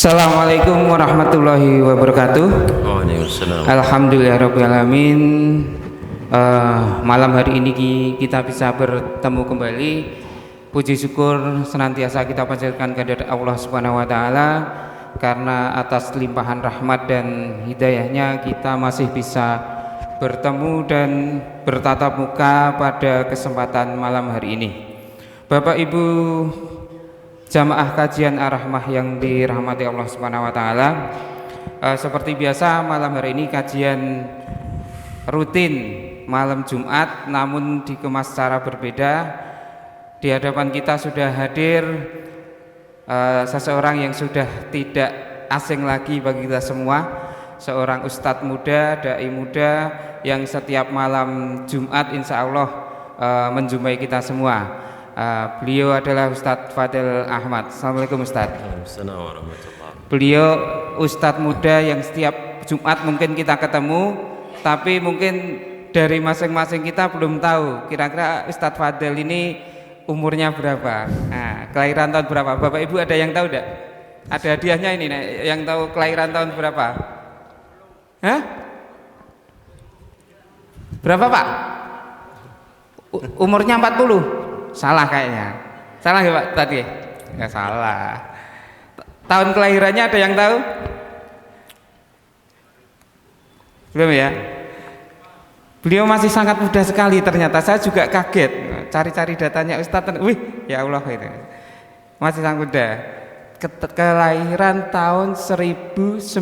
Assalamualaikum warahmatullahi wabarakatuh. Waalaikumsalam. Alhamdulillahirrahmanirrahim. Malam hari ini kita bisa bertemu kembali. Puji syukur senantiasa kita panjatkan kehadirat Allah Subhanahu wa taala, karena atas limpahan rahmat dan hidayahnya kita masih bisa bertemu dan bertatap muka pada kesempatan malam hari ini. Bapak Ibu jamaah kajian Ar-Rahmah yang dirahmati Allah Subhanahu wa taala, seperti biasa malam hari ini kajian rutin malam Jumat namun dikemas secara berbeda. Di hadapan kita sudah hadir seseorang yang sudah tidak asing lagi bagi kita semua, seorang ustadz muda, dai muda yang setiap malam Jumat insya Allah menjumpai kita semua. Beliau adalah Ustadz Fadil Ahmad. Assalamualaikum Ustadz. Beliau Ustadz muda yang setiap Jumat mungkin kita ketemu, tapi mungkin dari masing-masing kita belum tahu kira-kira Ustadz Fadil ini umurnya berapa, kelahiran tahun berapa. Bapak Ibu ada yang tahu enggak? Ada hadiahnya ini, yang tahu kelahiran tahun berapa? Hah? Berapa Pak? Umurnya 40? Salah kayaknya. Salah ya Pak tadi? Enggak salah. Tahun kelahirannya ada yang tahu? Belum ya? Beliau masih sangat muda sekali ternyata. Saya juga kaget cari-cari datanya Ustadz. Wih, ya Allah itu. Masih sangat muda. Kelahiran tahun 1990.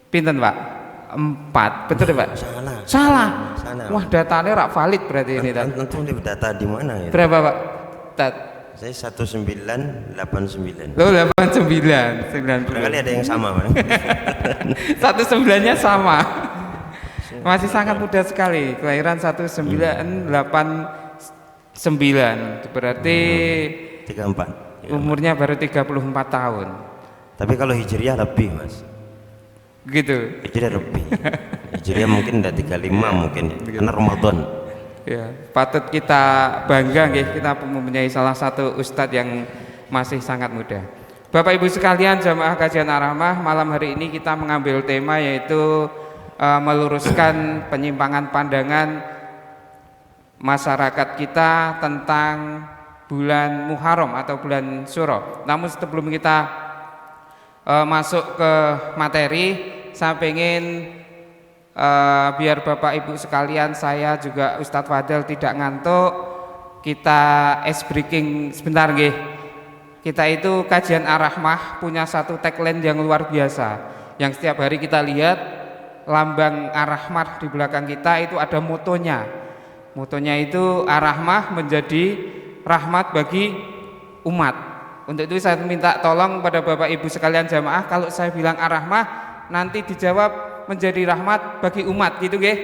Pinten Pak? 4. Betul ya Pak? Salah. Wah, datanya rak valid berarti ini. Tentu data di mana ya? Berapa Pak? Saya 1989. Loh, 89. 90. Barangkali ada yang sama, Bang. 19-nya sama. Masih sangat muda sekali. Kelahiran 1989. Berarti 34. umurnya baru 34 tahun. Tapi kalau Hijriah lebih, Mas. Gitu. Hijriah lebih. Hijriah mungkin udah 35 mungkin. Karena Ramadan. Ya, patut kita bangga nggih, kita mempunyai salah satu ustadz yang masih sangat muda. Bapak Ibu sekalian jamaah kajian Ar-Rahmah, malam hari ini kita mengambil tema yaitu meluruskan penyimpangan pandangan masyarakat kita tentang bulan Muharram atau bulan Syuro. Namun sebelum kita masuk ke materi, saya ingin biar Bapak Ibu sekalian, saya juga Ustadz Fadil tidak ngantuk, kita ice breaking sebentar nggih. Kita itu kajian Ar-Rahmah punya satu tagline yang luar biasa, yang setiap hari kita lihat lambang Ar-Rahmah di belakang kita itu ada motonya. Motonya itu Ar-Rahmah menjadi rahmat bagi umat. Untuk itu saya minta tolong pada Bapak Ibu sekalian jamaah, kalau saya bilang Ar-Rahmah nanti dijawab menjadi rahmat bagi umat, gitu nggih.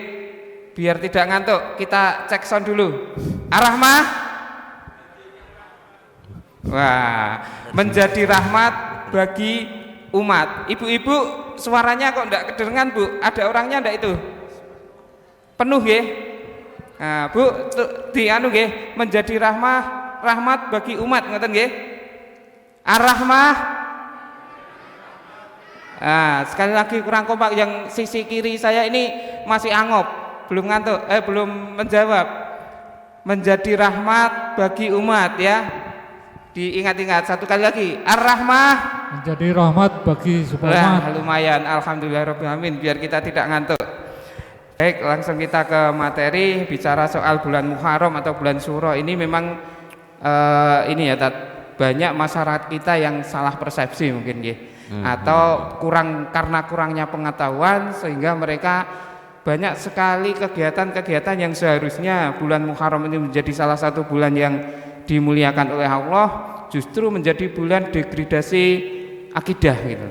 Biar tidak ngantuk, kita cek sound dulu. Ar-Rahmah. Wah, menjadi rahmat bagi umat. Ibu-ibu suaranya kok enggak kedengeran, Bu? Ada orangnya enggak itu? Penuh nggih. Nah, Bu, di anu nggih, menjadi rahmat bagi umat, ngoten nggih. Ar-Rahmah. Nah, sekali lagi kurang kompak, yang sisi kiri saya ini masih angop, belum ngantuk, belum menjawab. Menjadi rahmat bagi umat ya. Diingat-ingat satu kali lagi. Ar-Rahmah menjadi rahmat bagi semua umat. Lumayan, alhamdulillahirabbil alamin, biar kita tidak ngantuk. Baik, langsung kita ke materi. Bicara soal bulan Muharram atau bulan Syuro ini memang ini ya, banyak masyarakat kita yang salah persepsi mungkin nggih. Atau karena kurangnya pengetahuan sehingga mereka banyak sekali kegiatan-kegiatan yang seharusnya bulan Muharram ini menjadi salah satu bulan yang dimuliakan oleh Allah, justru menjadi bulan degradasi akidah gitu.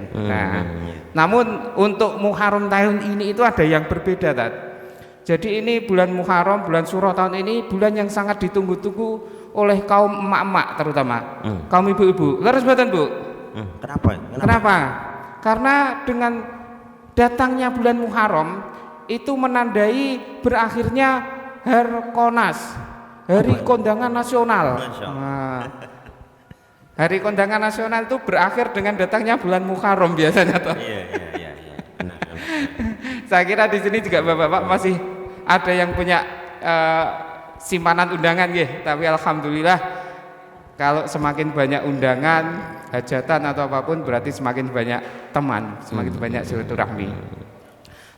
Namun untuk Muharram tahun ini itu ada yang berbeda, Tat. Jadi ini bulan Muharram, bulan Syuro tahun ini bulan yang sangat ditunggu-tunggu oleh kaum emak-emak terutama, kaum ibu-ibu. Leres mboten, Bu? Kenapa? Karena dengan datangnya bulan Muharram itu menandai berakhirnya Harkonas, Hari Kondangan Nasional. Nah, Hari kondangan nasional itu berakhir dengan datangnya bulan Muharram biasanya toh. Iya. Benar. Saya kira di sini juga bapak-bapak masih ada yang punya simpanan undangan ya. Tapi alhamdulillah kalau semakin banyak undangan, hajatan atau apapun berarti semakin banyak teman, semakin banyak silaturahmi.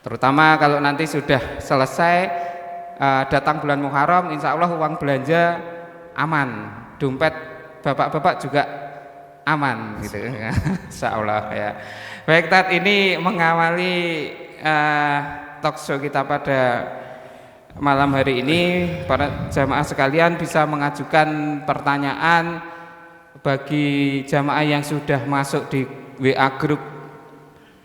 Terutama kalau nanti sudah selesai datang bulan Muharram, insya Allah uang belanja aman, dompet bapak-bapak juga aman gitu. Insya Allah ya. Baik Tat, ini mengawali talk show kita pada malam hari ini. Para jamaah sekalian bisa mengajukan pertanyaan bagi jamaah yang sudah masuk di WA grup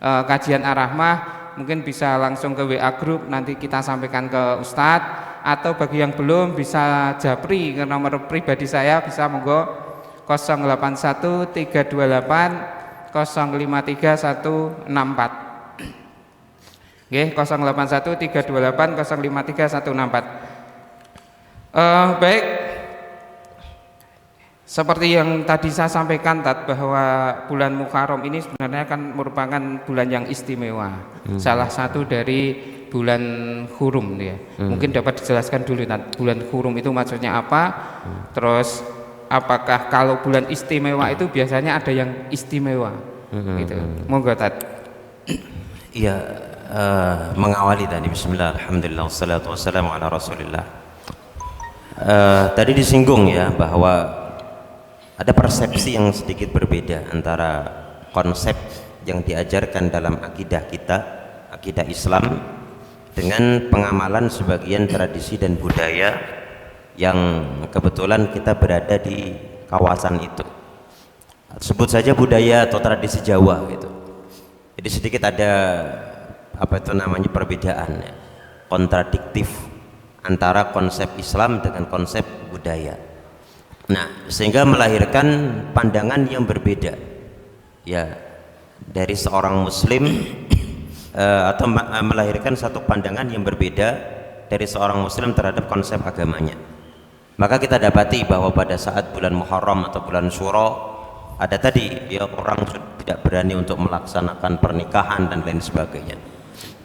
kajian Ar-Rahmah, mungkin bisa langsung ke WA grup, nanti kita sampaikan ke Ustadz, atau bagi yang belum bisa japri ke nomor pribadi saya, bisa monggo 081 328 053164. Nggih, 081 328 053164. Baik. Seperti yang tadi saya sampaikan bahwa bulan Muharram ini sebenarnya kan merupakan bulan yang istimewa. Salah satu dari bulan hurum ya. Mungkin dapat dijelaskan dulu bulan hurum itu maksudnya apa? Terus apakah kalau bulan istimewa itu biasanya ada yang istimewa gitu. Monggo Tat. Iya, mengawali tadi bismillah alhamdulillah wassalatu wassalamu ala rasulillah. Tadi disinggung ya bahwa ada persepsi yang sedikit berbeda antara konsep yang diajarkan dalam akidah kita, akidah Islam, dengan pengamalan sebagian tradisi dan budaya yang kebetulan kita berada di kawasan itu. Sebut saja budaya atau tradisi Jawa gitu. Jadi sedikit ada perbedaan ya, kontradiktif antara konsep Islam dengan konsep budaya. Nah, sehingga melahirkan pandangan yang berbeda ya dari seorang muslim atau melahirkan satu pandangan yang berbeda dari seorang muslim terhadap konsep agamanya. Maka kita dapati bahwa pada saat bulan Muharram atau bulan Syuro ada tadi ya orang tidak berani untuk melaksanakan pernikahan dan lain sebagainya.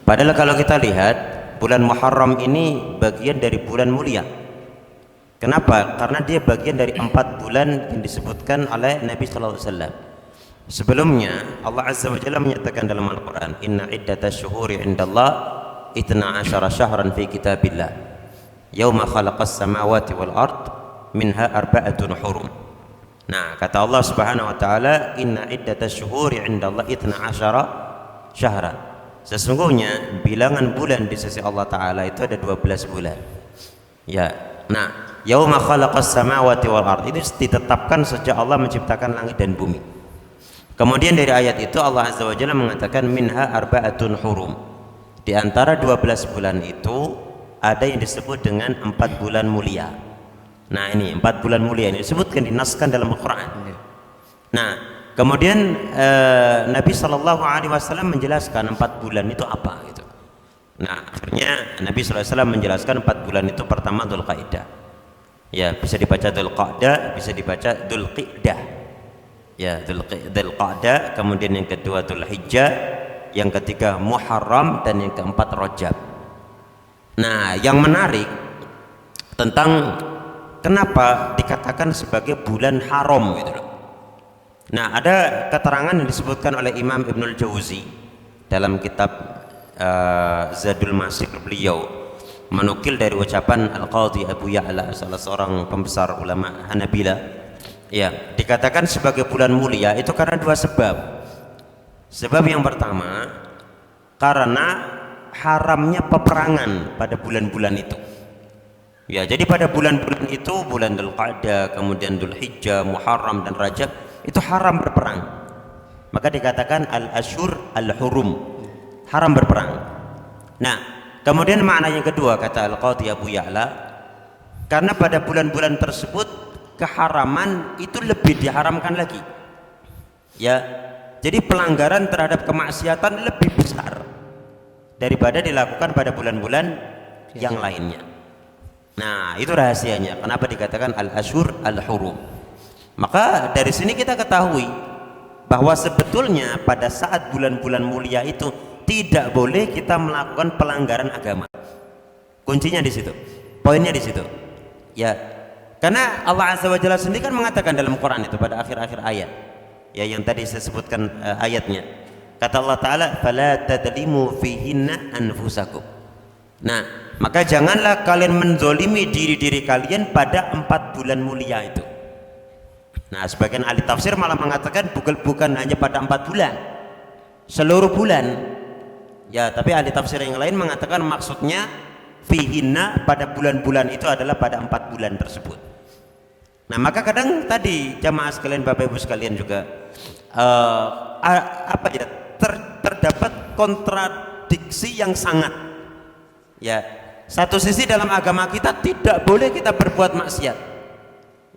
Padahal kalau kita lihat bulan Muharram ini bagian dari bulan mulia. Kenapa? Karena dia bagian dari 4 bulan yang disebutkan oleh Nabi sallallahu alaihi wasallam. Sebelumnya Allah Azza wa Jalla menyatakan dalam Al-Qur'an, "Inna iddatasy syuhuri 'indallah 12 syahran fi kitabillah. Yauma khalaqas samawati wal ard minha arba'atun hurum." Nah, kata Allah Subhanahu wa taala, "Inna iddatasy syuhuri 'indallah 12 syahran." Sesungguhnya bilangan bulan di sisi Allah taala itu ada 12 bulan. Ya. Nah, yauma khalaqas samawati wal ard itu ditetapkan sejak Allah menciptakan langit dan bumi. Kemudian dari ayat itu Allah Azza wa Jalla mengatakan minha arba'atun hurum. Di antara 12 bulan itu ada yang disebut dengan 4 bulan mulia. Nah, ini 4 bulan mulia ini disebutkan, dinaskan dalam Al-Qur'an. Nah, kemudian Nabi sallallahu alaihi wasallam menjelaskan 4 bulan itu apa gitu. Nah, akhirnya Nabi sallallahu alaihi wasallam menjelaskan 4 bulan itu pertama Dzulqa'dah. Ya, bisa dibaca Dzulqa'dah, bisa dibaca Dzulqa'dah. Ya, Dzulqa'dah, kemudian yang kedua Dzulhijjah, yang ketiga Muharram, dan yang keempat Rajab. Nah, yang menarik tentang kenapa dikatakan sebagai bulan haram gitu loh. Nah, ada keterangan yang disebutkan oleh Imam Ibnul Jauzi dalam kitab Zadul Masir, beliau menukil dari ucapan Al-Qadhi Abu Ya'la, salah seorang pembesar ulama Hanabila. Ya, dikatakan sebagai bulan mulia itu karena 2 sebab. Sebab yang pertama, karena haramnya peperangan pada bulan-bulan itu. Ya, jadi pada bulan-bulan itu, bulan Dzulqa'dah, kemudian Dzulhijjah, Muharram dan Rajab, itu haram berperang. Maka dikatakan al-asyhur al-hurum, haram berperang. Nah, kemudian makna yang kedua kata Al-Qadhi Abu Ya'la, karena pada bulan-bulan tersebut keharaman itu lebih diharamkan lagi. Ya, jadi pelanggaran terhadap kemaksiatan lebih besar daripada dilakukan pada bulan-bulan yang lainnya. Nah, itu rahasianya kenapa dikatakan al-asyhur al-hurum. Maka dari sini kita ketahui bahwa sebetulnya pada saat bulan-bulan mulia itu tidak boleh kita melakukan pelanggaran agama. Kuncinya di situ, poinnya di situ. Ya, karena Allah Azza wa Jalla sendiri kan mengatakan dalam Quran itu pada akhir-akhir ayat, ya yang tadi saya sebutkan ayatnya. Kata Allah Taala, "Fala tadlimu fihinna anfusakum." Nah, maka janganlah kalian menzolimi diri-diri kalian pada 4 bulan mulia itu. Nah, sebagian ahli tafsir malah mengatakan bukan hanya pada 4 bulan, seluruh bulan. Ya, tapi ahli tafsir yang lain mengatakan maksudnya fihinna pada bulan-bulan itu adalah pada 4 bulan tersebut. Nah, maka kadang tadi jamaah sekalian, Bapak Ibu sekalian juga terdapat kontradiksi yang sangat. Ya, satu sisi dalam agama kita tidak boleh kita berbuat maksiat.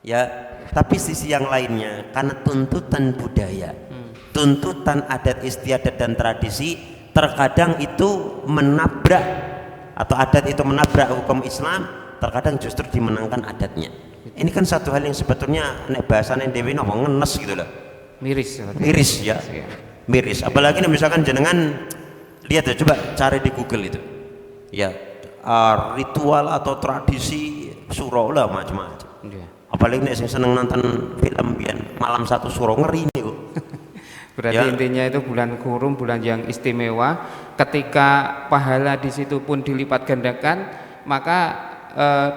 Ya, tapi sisi yang lainnya karena tuntutan budaya, tuntutan adat istiadat dan tradisi terkadang itu menabrak, atau adat itu menabrak hukum Islam, terkadang justru dimenangkan adatnya. Ini kan satu hal yang sebetulnya nek bahasane dewe napa ngenes gitu loh. Miris ya. Miris. Apalagi misalkan jenengan lihat ya, coba cari di Google itu. Ya, ritual atau tradisi suro lah macam-macam. Apalagi nek sing seneng nonton film biyen malam satu suro ngeri niku. Berarti ya, intinya itu bulan Kurum, bulan yang istimewa. Ketika pahala di situ pun dilipat gandakan, maka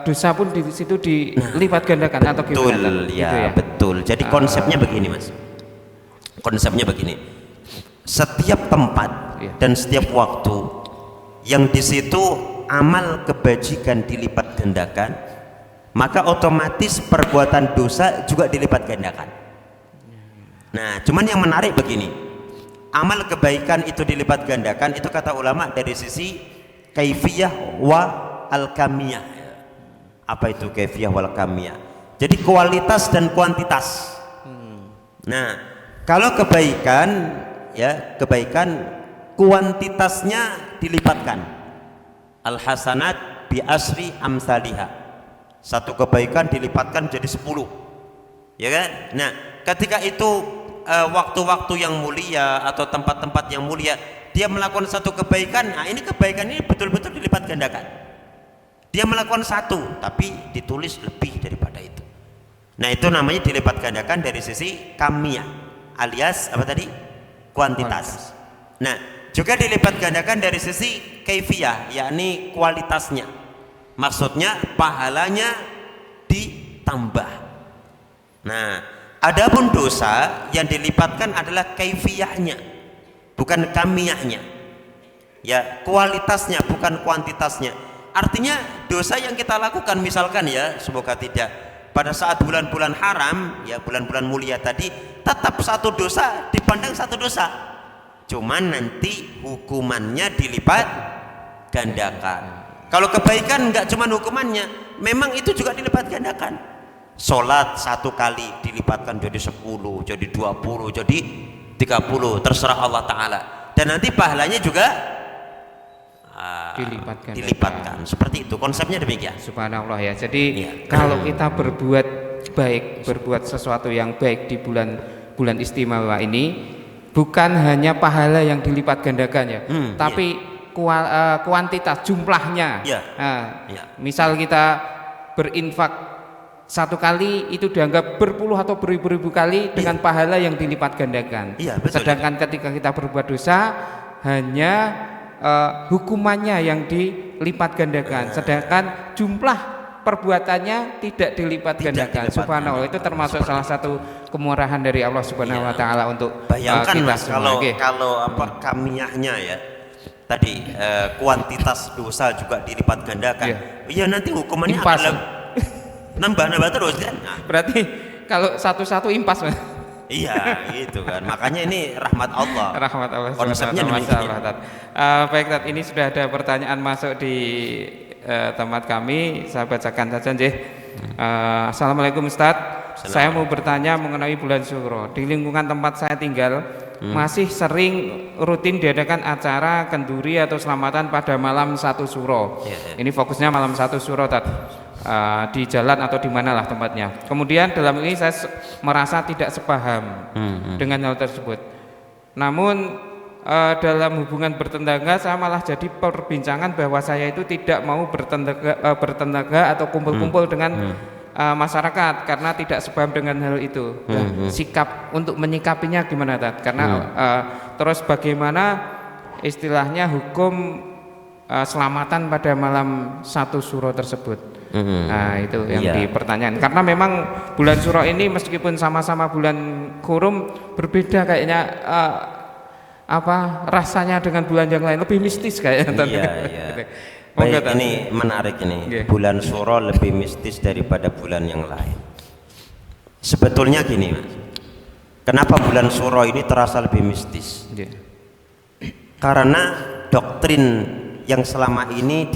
dosa pun di situ dilipat gandakan. Betul, atau gimana? Ya, gitu ya, betul. Jadi konsepnya begini, Mas. Konsepnya begini. Setiap tempat dan setiap waktu yang di situ amal kebajikan dilipat gandakan, maka otomatis perbuatan dosa juga dilipat gandakan. Nah, cuman yang menarik begini, amal kebaikan itu dilipat gandakan itu kata ulama dari sisi kaifiyah wa al-kamiyah. Apa itu kaifiyah wal kamiyah? Jadi kualitas dan kuantitas. Nah, kalau kebaikan ya, kebaikan kuantitasnya dilipatkan. Al-hasanat bi asri amsalihah. Satu kebaikan dilipatkan jadi 10. Ya kan? Nah, ketika itu waktu-waktu yang mulia atau tempat-tempat yang mulia dia melakukan satu kebaikan, nah ini kebaikan ini betul-betul dilipat gandakan. Dia melakukan satu tapi ditulis lebih daripada itu. Nah, itu namanya dilipat gandakan dari sisi kamiyah alias apa tadi? Kuantitas. Nah, juga dilipat gandakan dari sisi kaifiyah, yakni kualitasnya. Maksudnya pahalanya ditambah. Nah, adapun dosa yang dilipatkan adalah kaifiyahnya, bukan kamiyahnya. Ya, kualitasnya bukan kuantitasnya. Artinya dosa yang kita lakukan misalkan ya, semoga tidak pada saat bulan-bulan haram, ya bulan-bulan mulia tadi, tetap satu dosa dipandang satu dosa. Cuman nanti hukumannya dilipat gandakan. Kalau kebaikan enggak cuman hukumannya, memang itu juga dilipat gandakan. Sholat satu kali dilipatkan jadi 10, jadi 20, jadi 30, terserah Allah Ta'ala. Dan nanti pahalanya juga dilipatkan. Seperti itu konsepnya demikian. Subhanallah ya. Jadi kalau kita berbuat baik, berbuat sesuatu yang baik di bulan istimewa ini, bukan hanya pahala yang dilipat gandakan ya, tapi kuantitas jumlahnya. Misal kita berinfak satu kali itu dianggap berpuluh atau beribu-ribu kali dengan pahala yang dilipat gandakan. Sedangkan ketika kita berbuat dosa hanya hukumannya yang dilipat gandakan, sedangkan jumlah perbuatannya tidak dilipat gandakan. Subhanallah, itu termasuk salah satu kemurahan dari Allah Subhanahu wa taala untuk bayangkan kita Mas, kalau apa kamiyahnya ya tadi, kuantitas dosa juga dilipat gandakan. Iya, nanti hukumannya adalah nambah terus kan. Berarti kalau satu-satu impas. Iya, gitu kan. Makanya ini rahmat Allah. Rahmat Allah. Konsepnya demikian. Baik, Tat, ini sudah ada pertanyaan masuk di tempat kami. Saya bacakan saja nggih. Assalamualaikum Ustaz. Saya mau bertanya mengenai bulan Syuro. Di lingkungan tempat saya tinggal masih sering rutin diadakan acara kenduri atau selamatan pada malam 1 Syuro. Ini fokusnya malam 1 Syuro, Tat. di jalan atau di mana lah tempatnya. Kemudian dalam ini saya merasa tidak sepaham dengan hal tersebut. Namun dalam hubungan bertetangga saya malah jadi perbincangan bahwa saya itu tidak mau bertetangga atau kumpul-kumpul dengan masyarakat karena tidak sebab dengan hal itu. Sikap untuk menyikapinya gimana Tat? Karena terus bagaimana istilahnya hukum selamatan pada malam 1 Syuro tersebut. Nah itu yang dipertanyakan. Karena memang bulan Syuro ini meskipun sama-sama bulan Kurum berbeda kayaknya rasanya dengan bulan yang lain lebih mistis kayaknya. Iya. Baik, ini menarik ini. Bulan Syuro lebih mistis daripada bulan yang lain. Sebetulnya gini Mas, kenapa bulan Syuro ini terasa lebih mistis? Karena doktrin yang selama ini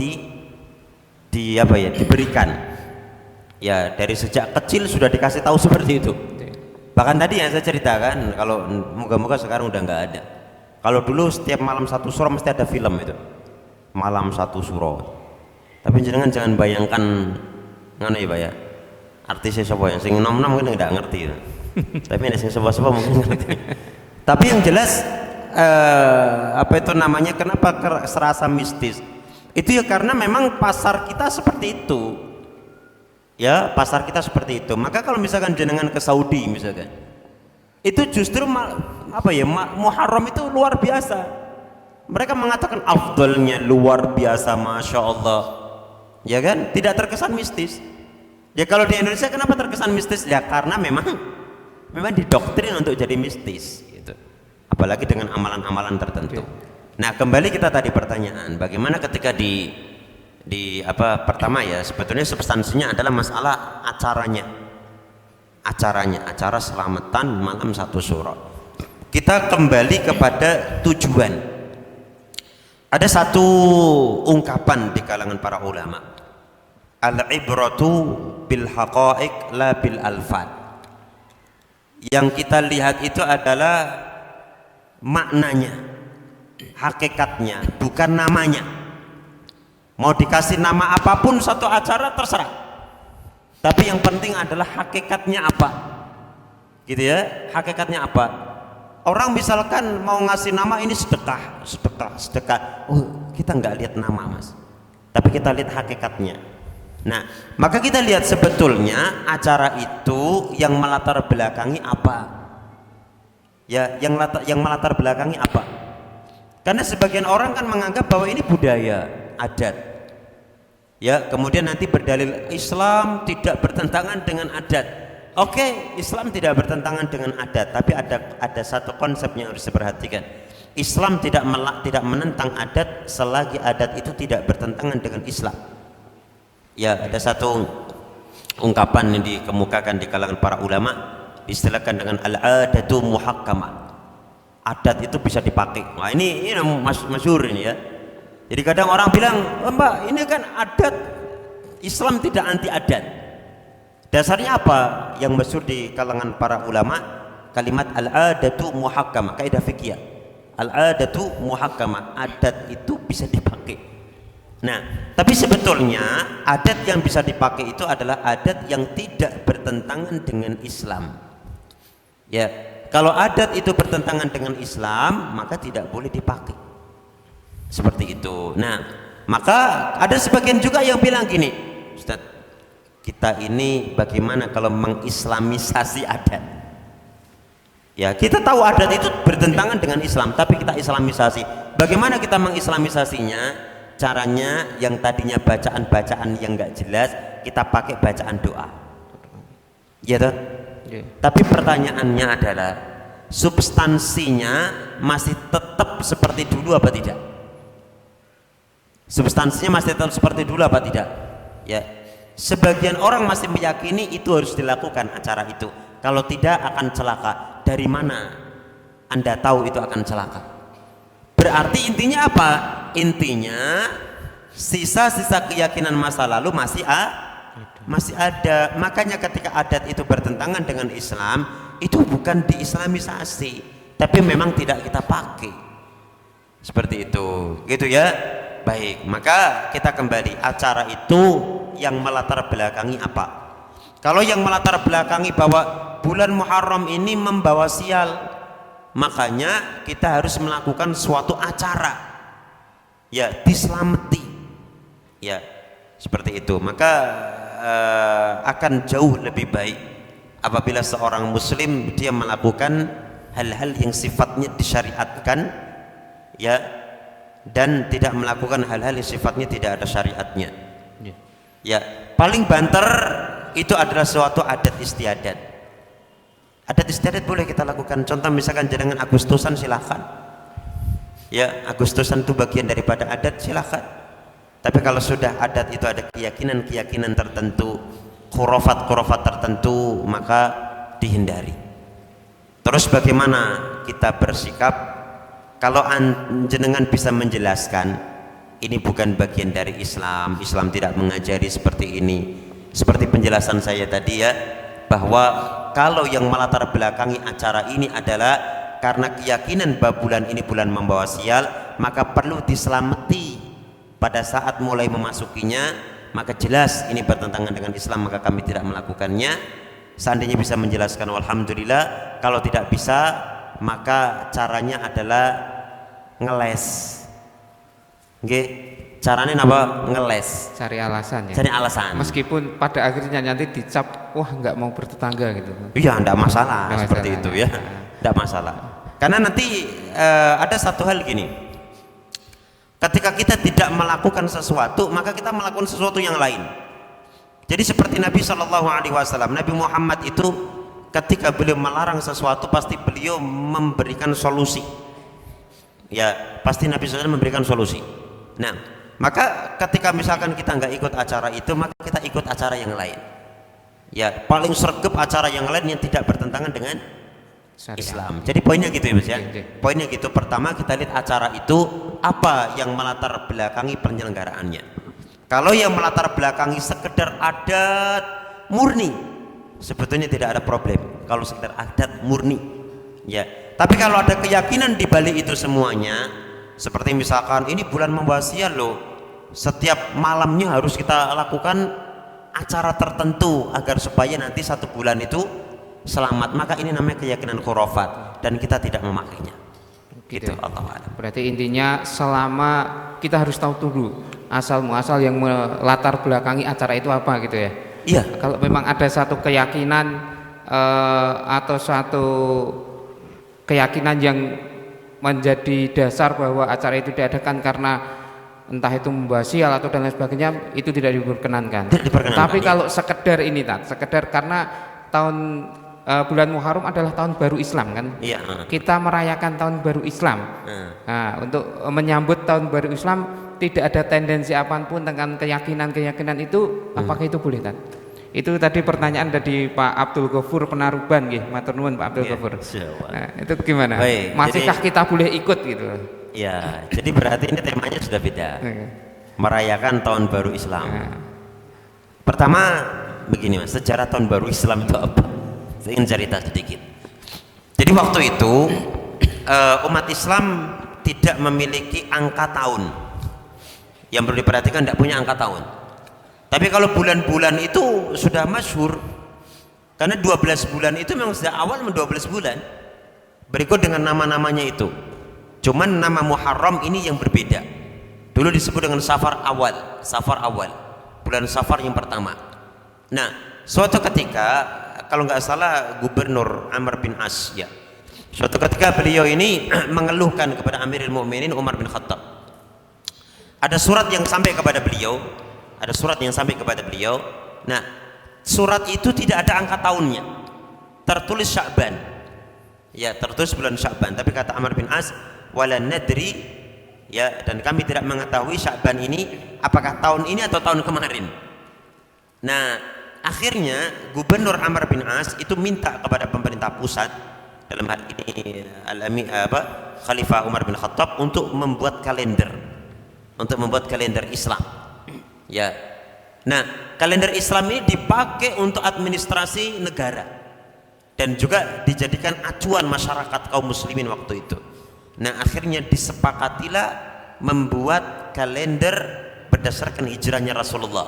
diberikan ya dari sejak kecil sudah dikasih tahu seperti itu. Bahkan tadi yang saya ceritakan, kalau moga-moga sekarang udah nggak ada. Kalau dulu setiap malam 1 Syuro mesti ada film itu, malam 1 Syuro. Tapi jangan bayangkan ngono ya Pak ya, artisnya siapa yang sing nom-nom mungkin nggak ngerti ya. Tapi yang sing sebuah mungkin ngerti. Tapi yang jelas kenapa serasa mistis itu ya karena memang pasar kita seperti itu ya, pasar kita seperti itu. Maka kalau misalkan jenengan ke Saudi misalkan, itu justru Muharram itu luar biasa. Mereka mengatakan afdalnya luar biasa, Masya Allah ya kan, tidak terkesan mistis ya. Kalau di Indonesia kenapa terkesan mistis ya, karena memang didoktrin untuk jadi mistis gitu. Apalagi dengan amalan-amalan tertentu. Nah kembali kita tadi pertanyaan, bagaimana ketika pertama ya, sebetulnya substansinya adalah masalah acara selamatan malam 1 Syuro. Kita kembali kepada tujuan. Ada satu ungkapan di kalangan para ulama, al-ibratu bil haqa'iq la bil alfad. Yang kita lihat itu adalah maknanya, hakikatnya, bukan namanya. Mau dikasih nama apapun satu acara terserah, tapi yang penting adalah hakikatnya apa gitu ya. Hakikatnya apa? Orang misalkan mau ngasih nama ini sedekah. Oh kita nggak lihat nama Mas, tapi kita lihat hakikatnya. Nah maka kita lihat sebetulnya acara itu yang melatar belakangi apa ya, yang melatar belakangi apa. Karena sebagian orang kan menganggap bahwa ini budaya, adat ya, kemudian nanti berdalil Islam tidak bertentangan dengan adat. Oke, Islam tidak bertentangan dengan adat, tapi ada satu konsep yang harus diperhatikan. Islam tidak menentang adat selagi adat itu tidak bertentangan dengan Islam. Ya, ada satu ungkapan yang dikemukakan di kalangan para ulama, diistilahkan dengan al-adatu muhakkamah. Adat itu bisa dipakai. Nah, ini masyhur ini ya. Jadi kadang orang bilang, oh, Mbak, ini kan adat, Islam tidak anti adat. Dasarnya apa? Yang masyhur di kalangan para ulama, kalimat al-adatu muhakkamah, kaidah fikih. Al-adatu muhakkamah, adat itu bisa dipakai. Nah, tapi sebetulnya adat yang bisa dipakai itu adalah adat yang tidak bertentangan dengan Islam. Ya, kalau adat itu bertentangan dengan Islam, maka tidak boleh dipakai. Seperti itu. Nah, maka ada sebagian juga yang bilang gini, Ustaz, kita ini bagaimana kalau mengislamisasi adat? Ya, kita tahu adat itu bertentangan dengan Islam, tapi kita islamisasi. Bagaimana kita mengislamisasinya? Caranya yang tadinya bacaan-bacaan yang enggak jelas, kita pakai bacaan doa. Ya toh? Tapi pertanyaannya adalah, substansinya masih tetap seperti dulu apa tidak? Substansinya masih tetap seperti dulu apa tidak? Ya, sebagian orang masih meyakini itu harus dilakukan acara itu. Kalau tidak akan celaka. Dari mana Anda tahu itu akan celaka? Berarti intinya apa? Intinya sisa-sisa keyakinan masa lalu masih ada. Makanya ketika adat itu bertentangan dengan Islam, itu bukan diislamisasi, tapi memang tidak kita pakai. Seperti itu, gitu ya. Baik, maka kita kembali, acara itu yang melatar belakangi apa. Kalau yang melatar belakangi bahwa bulan Muharram ini membawa sial, makanya kita harus melakukan suatu acara, ya, diselamati, ya, seperti itu. Maka akan jauh lebih baik apabila seorang muslim dia melakukan hal-hal yang sifatnya disyariatkan, ya, dan tidak melakukan hal-hal yang sifatnya tidak ada syariatnya. Ya, paling banter itu adalah suatu adat istiadat. Adat istiadat boleh kita lakukan. Contoh misalkan jenengan Agustusan, silahkan. Ya, Agustusan itu bagian daripada adat, silahkan. Tapi kalau sudah adat itu ada keyakinan-keyakinan tertentu, khurafat-khurafat tertentu, maka dihindari. Terus bagaimana kita bersikap kalau jenengan bisa menjelaskan ini bukan bagian dari Islam, Islam tidak mengajari seperti ini. Seperti penjelasan saya tadi, ya, bahwa kalau yang melatar belakangi acara ini adalah karena keyakinan bahwa bulan ini bulan membawa sial, maka perlu diselamati pada saat mulai memasukinya, maka jelas ini bertentangan dengan Islam, maka kami tidak melakukannya. Seandainya bisa menjelaskan, alhamdulillah. Kalau tidak bisa, maka caranya adalah ngeles. Nggih, caranya apa? Ngeles. Cari alasan, ya. Cari alasan. Meskipun pada akhirnya nanti dicap, wah nggak mau bertetangga gitu. Iya, enggak masalah, Nggak seperti masalah, itu, ya. Enggak masalah. Karena nanti ada satu hal gini. Ketika kita tidak melakukan sesuatu, maka kita melakukan sesuatu yang lain. Jadi seperti Nabi SAW, Nabi Muhammad itu ketika beliau melarang sesuatu, pasti beliau memberikan solusi. Ya, pasti Nabi SAW memberikan solusi. Nah, maka ketika misalkan kita nggak ikut acara itu, maka kita ikut acara yang lain. Ya, paling sregep acara yang lain yang tidak bertentangan dengan Islam. Jadi poinnya gitu, ya, Mas, ya. Poinnya gitu. Pertama, kita lihat acara itu apa yang melatar belakangi penyelenggaraannya. Kalau yang melatar belakangi sekedar adat murni, sebetulnya tidak ada problem. Kalau sekedar adat murni, ya. Tapi kalau ada keyakinan di balik itu semuanya, seperti misalkan ini bulan membawa sial loh, setiap malamnya harus kita lakukan acara tertentu agar supaya nanti satu bulan itu selamat, maka ini namanya keyakinan khurafat dan kita tidak memakainya. Gitu. Allah. Berarti intinya selama kita harus tahu dulu asal muasal yang melatar belakangi acara itu apa, gitu ya. Iya. Kalau memang ada satu keyakinan atau satu keyakinan yang menjadi dasar bahwa acara itu diadakan karena entah itu membahas sial atau dan lain sebagainya, itu tidak diperkenankan. Tapi kalau sekedar ini, sekedar karena bulan Muharram adalah tahun baru Islam, kan? Iya. Kita merayakan tahun baru Islam. Nah, untuk menyambut tahun baru Islam tidak ada tendensi apapun dengan keyakinan itu, apakah itu boleh, Tan? Itu tadi pertanyaan dari Pak Abdul Ghafur Penaruban, nggih. Matur nuwun Pak Abdul Ghafur. Nah, itu gimana? Baik, masihkah kita boleh ikut gitu? Ya, jadi berarti ini temanya sudah beda. Merayakan tahun baru Islam. Pertama begini, Mas, sejarah tahun baru Islam itu apa? Saya ingin cerita sedikit. Jadi waktu itu umat Islam tidak memiliki angka tahun. Yang perlu diperhatikan, tidak punya angka tahun. Tapi kalau bulan-bulan itu sudah masyhur, karena 12 bulan itu memang sejak awal 12 bulan. Berikut dengan nama-namanya itu. Cuman nama Muharram ini yang berbeda. Dulu disebut dengan Safar Awal, bulan Safar yang pertama. Nah, suatu ketika, kalau nggak salah Gubernur Amr bin As, ya, suatu ketika beliau ini mengeluhkan kepada Amirul Mukminin Umar bin Khattab. Ada surat yang sampai kepada beliau. Nah, surat itu tidak ada angka tahunnya, tertulis Sya'ban, ya, tertulis bulan Sya'ban. Tapi kata Amr bin As, wala nadri, ya, dan kami tidak mengetahui Sya'ban ini apakah tahun ini atau tahun kemarin. Nah, akhirnya Gubernur Amr bin As itu minta kepada pemerintah pusat, dalam hal ini Khalifah Umar bin Khattab, untuk membuat kalender Islam, ya. Nah, kalender Islam ini dipakai untuk administrasi negara dan juga dijadikan acuan masyarakat kaum muslimin waktu itu. Nah, akhirnya disepakatilah membuat kalender berdasarkan hijrahnya Rasulullah.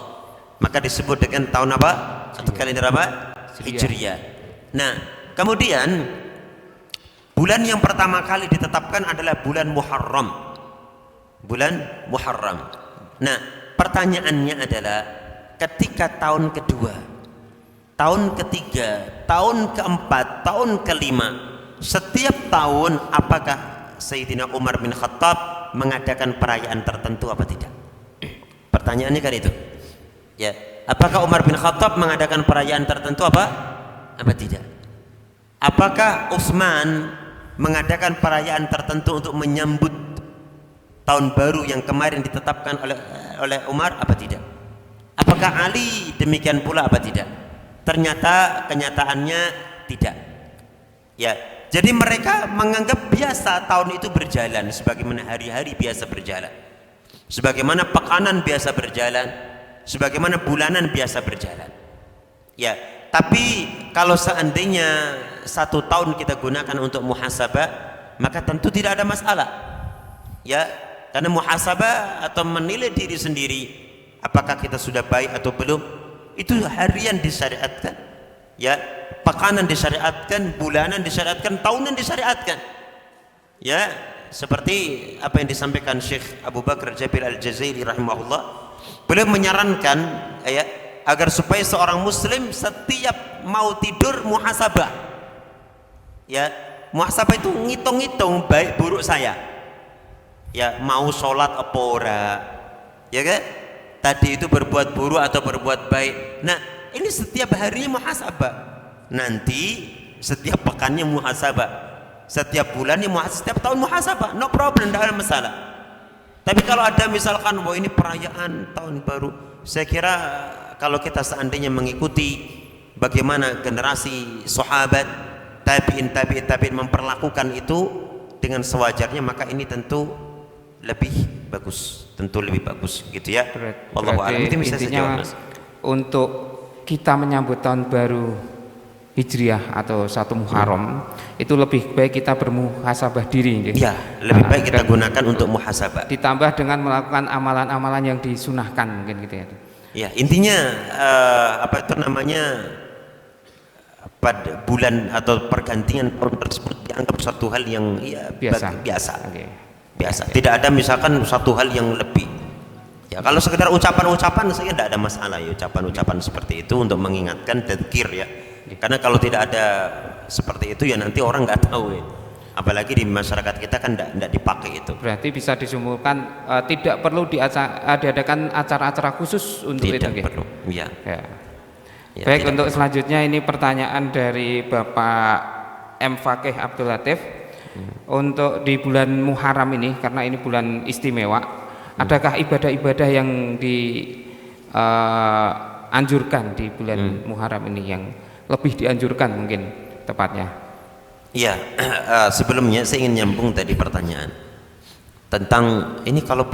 maka disebut dengan tahun apa? Atau kalender apa? Hijriah. Nah, kemudian bulan yang pertama kali ditetapkan adalah bulan Muharram. Bulan Muharram. Nah, pertanyaannya adalah ketika tahun kedua, tahun ketiga, tahun keempat, tahun kelima, setiap tahun apakah Sayyidina Umar bin Khattab mengadakan perayaan tertentu apa tidak? Pertanyaannya kan itu. Ya, apakah Umar bin Khattab mengadakan perayaan tertentu apa tidak? Apakah Utsman mengadakan perayaan tertentu untuk menyambut tahun baru yang kemarin ditetapkan oleh Umar apa tidak? Apakah Ali demikian pula apa tidak? Ternyata kenyataannya tidak. Ya, jadi mereka menganggap biasa tahun itu berjalan sebagaimana hari-hari biasa berjalan, sebagaimana pekanan biasa berjalan, sebagaimana bulanan biasa berjalan. Ya, tapi kalau seandainya 1 tahun kita gunakan untuk muhasabah, maka tentu tidak ada masalah. Ya, karena muhasabah atau menilai diri sendiri apakah kita sudah baik atau belum, itu harian disyariatkan, ya, pekanan disyariatkan, bulanan disyariatkan, tahunan disyariatkan. Ya, seperti apa yang disampaikan Syekh Abu Bakar Jabil Al-Jazairi rahimahullah, beliau menyarankan ya agar supaya seorang muslim setiap mau tidur muhasabah. Ya, muhasabah itu ngitung-ngitung baik buruk saya. Ya, mau sholat apa ora, ya kan? Tadi itu berbuat buruk atau berbuat baik. Nah, ini setiap harinya muhasabah. Nanti setiap pekannya muhasabah, setiap bulannya muhasabah, setiap tahun muhasabah. No problem, tidak ada masalah. Tapi kalau ada misalkan, wah ini perayaan tahun baru, saya kira kalau kita seandainya mengikuti bagaimana generasi sahabat, tabi'in memperlakukan itu dengan sewajarnya, maka ini tentu lebih bagus, tentu lebih bagus, gitu ya. Wallahu a'lam. Itu bisa intinya untuk kita menyambut tahun baru Hijriah atau 1 Muharram itu lebih baik kita bermuhasabah diri. Ya, lebih baik kita gunakan untuk muhasabah. Ditambah dengan melakukan amalan-amalan yang disunahkan mungkin gitu ya. Ya, intinya apa itu namanya, pada bulan atau pergantian tahun tersebut dianggap satu hal yang ya, biasa. Okay. Biasa. Tidak ada misalkan satu hal yang lebih. Ya, kalau sekedar ucapan-ucapan saya tidak ada masalah ya, ucapan-ucapan seperti itu untuk mengingatkan, tadzkir ya. Karena kalau tidak ada seperti itu ya nanti orang nggak tahu ya. Apalagi di masyarakat kita kan tidak dipakai itu. Berarti bisa disimpulkan tidak perlu diadakan acara-acara khusus untuk tidak itu. Perlu. Ya. Ya. Baik, untuk perlu. Selanjutnya ini pertanyaan dari Bapak M. Fakih Abdul Latif. Untuk di bulan Muharram ini, karena ini bulan istimewa, adakah ibadah-ibadah yang dianjurkan di bulan Muharram ini, yang lebih dianjurkan mungkin tepatnya? Iya, sebelumnya saya ingin nyambung tadi pertanyaan tentang ini, kalau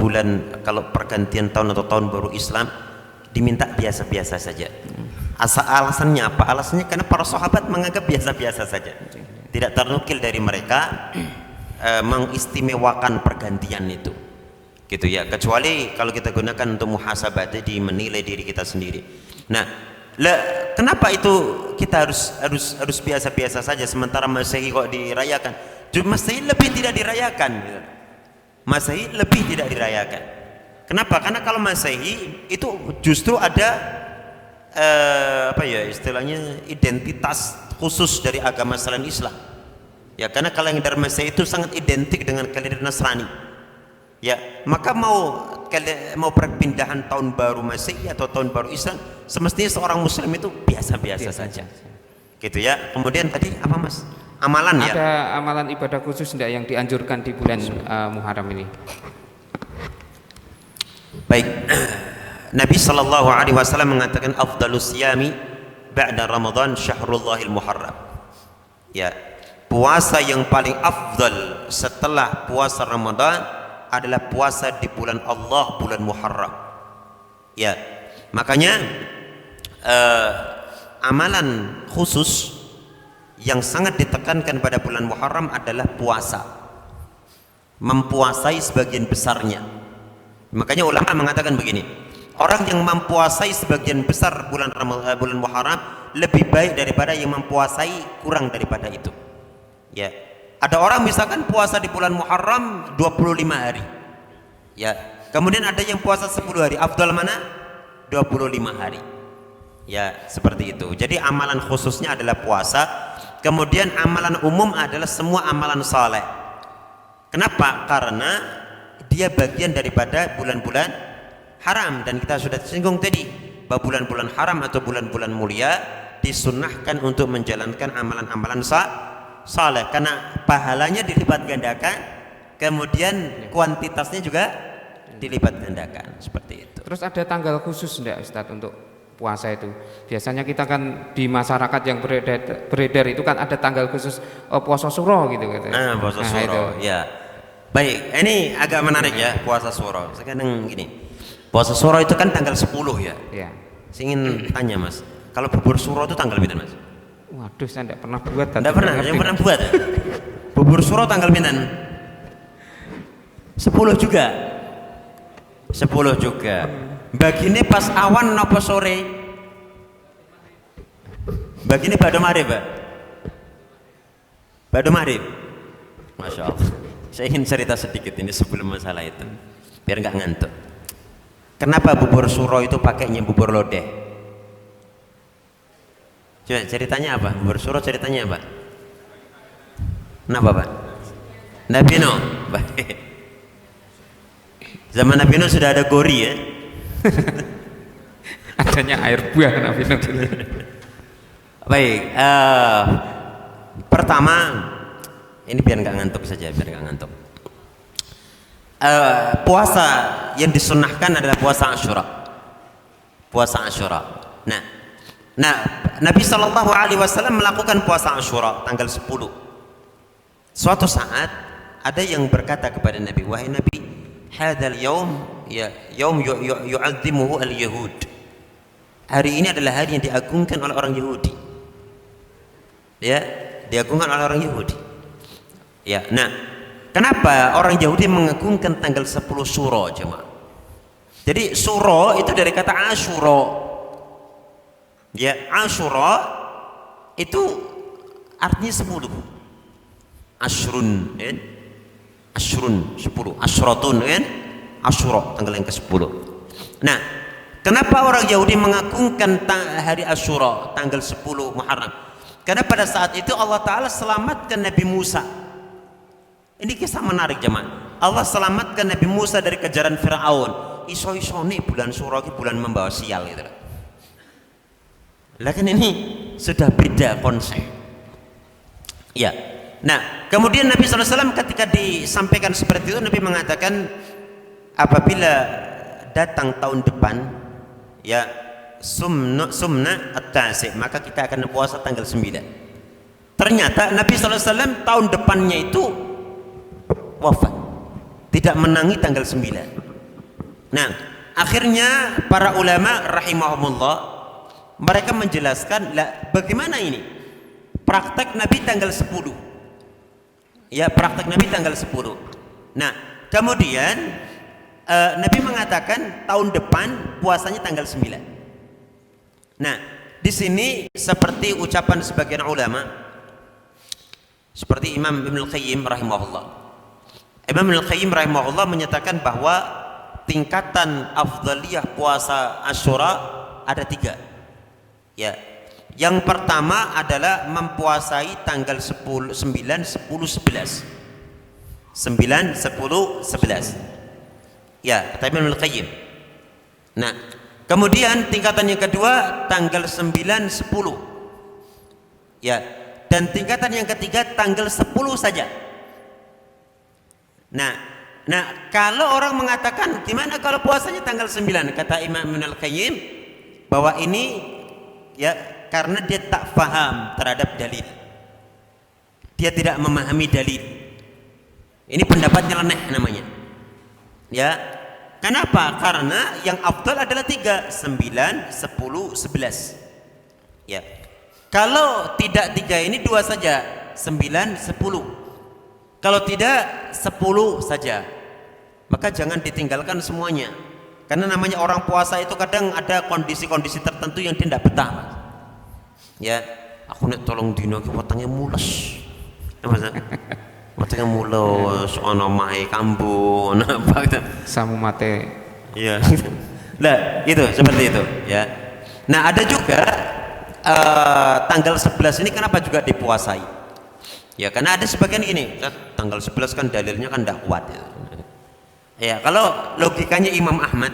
pergantian tahun atau tahun baru Islam diminta biasa-biasa saja. Alasannya apa? Alasannya karena para sahabat menganggap biasa-biasa saja. Tidak ternukil dari mereka mengistimewakan pergantian itu, gitu ya. Kecuali kalau kita gunakan untuk muhasabah, jadi menilai diri kita sendiri. Nah, kenapa itu kita harus biasa-biasa saja sementara Masehi kok dirayakan? Masehi lebih tidak dirayakan. Masehi lebih tidak dirayakan. Kenapa? Karena kalau Masehi itu justru ada apa ya istilahnya, identitas khusus dari agama selain Islam. Ya, karena kalender Masehi itu sangat identik dengan kalender Nasrani. Ya, maka mau perpindahan tahun baru Masehi atau tahun baru Islam, semestinya seorang muslim itu biasa-biasa saja. Gitu ya. Kemudian tadi apa Mas? Amalan ya? Ada amalan ibadah khusus enggak yang dianjurkan di bulan Muharram ini? Baik. Nabi sallallahu alaihi wasallam mengatakan afdhalus siyami ba'da Ramadan syahrullahil Muharram. Ya, puasa yang paling afdal setelah puasa Ramadan adalah puasa di bulan Allah, bulan Muharram. Ya, makanya amalan khusus yang sangat ditekankan pada bulan Muharram adalah puasa, mempuasai sebagian besarnya. Makanya ulama mengatakan begini, orang yang mempuasai sebagian besar bulan bulan Muharram lebih baik daripada yang mempuasai kurang daripada itu. Ya, ada orang misalkan puasa di bulan Muharram 25 hari. Ya, kemudian ada yang puasa 10 hari. Afdal mana? 25 hari. Ya, seperti itu. Jadi amalan khususnya adalah puasa. Kemudian amalan umum adalah semua amalan saleh. Kenapa? Karena dia bagian daripada bulan-bulan haram, dan kita sudah singgung tadi bahwa bulan-bulan haram atau bulan-bulan mulia disunnahkan untuk menjalankan amalan-amalan saleh karena pahalanya dilipat gandakan, kemudian kuantitasnya juga dilipat gandakan, seperti itu. Terus ada tanggal khusus enggak Ustadz untuk puasa itu? Biasanya kita kan di masyarakat yang beredar itu kan ada tanggal khusus puasa suro gitu gitu. Puasa suro. Ya. Baik, ini agak menarik ya, puasa suro. Sekarang gini. Puasa suro itu kan tanggal 10 ya. Iya. Saya ingin tanya Mas, kalau bubur suro itu tanggal berapa Mas? Waduh, saya enggak pernah buat. Enggak pernah, yang pernah buat ya? Bubur suro tanggal berapa? 10 juga. 10 juga. Bagine pas awan napa sore? Bagine pada maghrib, Pak. Pada maghrib. Masya Allah. Saya ingin cerita sedikit ini sebelum masalah itu, biar nggak ngantuk. Kenapa bubur suro itu pakainya bubur lodeh? Coba ceritanya apa? Bubur suro ceritanya apa? Kenapa Pak? Nabi Nuh. Baik. Zaman Nabi Nuh sudah ada gori ya. Adanya air buah Nabi Nuh. Baik, pertama ini biar nggak ngantuk saja, biar nggak ngantuk. Puasa yang disunnahkan adalah puasa Asyura. Puasa Asyura. Nah, Nabi Shallallahu Alaihi Wasallam melakukan puasa Asyura tanggal 10. Suatu saat ada yang berkata kepada Nabi, wahai Nabi, hadal yaum ya yaum yu'azzimuhu al-yahud. Hari ini adalah hari yang diagungkan oleh orang Yahudi. Ya, diagungkan oleh orang Yahudi. Ya, nah, kenapa orang Yahudi mengagungkan tanggal 10 Suro, jemaah? Jadi Suro itu dari kata Asyura. Ya, Asyura itu artinya 10. Ashrun, ya? Ashrun 10, Asyratun, kan? Asyura tanggal yang ke-10. Nah, kenapa orang Yahudi mengagungkan hari Asyura tanggal 10 Muharram? Karena pada saat itu Allah Ta'ala selamatkan Nabi Musa. Ini kisah menarik jemaah. Allah selamatkan Nabi Musa dari kejaran Fir'aun. Iso-iso nih bulan Syura ini bulan membawa sial gitu. Lah kan ini sudah beda konsep. Ya. Nah, kemudian Nabi SAW ketika disampaikan seperti itu, Nabi mengatakan apabila datang tahun depan, ya sumna at-tasi', maka kita akan puasa tanggal 9. Ternyata Nabi SAW tahun depannya itu wafat, tidak menangi tanggal 9. Nah, akhirnya para ulama rahimahumullah mereka menjelaskan, lah bagaimana ini praktek Nabi tanggal 10. Ya, praktek Nabi tanggal 10. Nah, kemudian Nabi mengatakan tahun depan puasanya tanggal 9. Nah, di sini seperti ucapan sebagian ulama, seperti Imam Ibnu Qayyim rahimahullah. Imam Ibnu Qayyim rahimahullah menyatakan bahwa tingkatan afdaliyah puasa Asyura ada 3. Ya. Yang pertama adalah mempuasai tanggal 10, 9, 10, 11. 9, 10, 11. Ya, kata Ibnu Qayyim. Nah, kemudian tingkatan yang kedua tanggal 9, 10. Ya, dan tingkatan yang ketiga tanggal 10 saja. Nah, kalau orang mengatakan gimana kalau puasanya tanggal 9, kata Imam Ibnu Qayyim bahwa ini ya karena dia tak faham terhadap dalil. Dia tidak memahami dalil. Ini pendapat nyeleneh namanya. Ya. Kenapa? Karena yang afdal adalah 3, 9, 10, 11. Ya. Kalau tidak 3 ini 2 saja, 9, 10. Kalau tidak 10 saja. Maka jangan ditinggalkan semuanya. Karena namanya orang puasa itu kadang ada kondisi-kondisi tertentu yang dia tidak betah, Mas. Ya, aku nek tolong dino ki wetenge mules. Ya, Mas. Wetenge mules, ana mae kambu, ana apa gitu. Samu mate. Iya. Nah, itu seperti itu, ya. Nah, ada juga tanggal 11 ini kenapa juga dipuasai? Ya, karena ada sebagian ini, tanggal 11 kan dalilnya kan tidak kuat. Ya, kalau logikanya Imam Ahmad,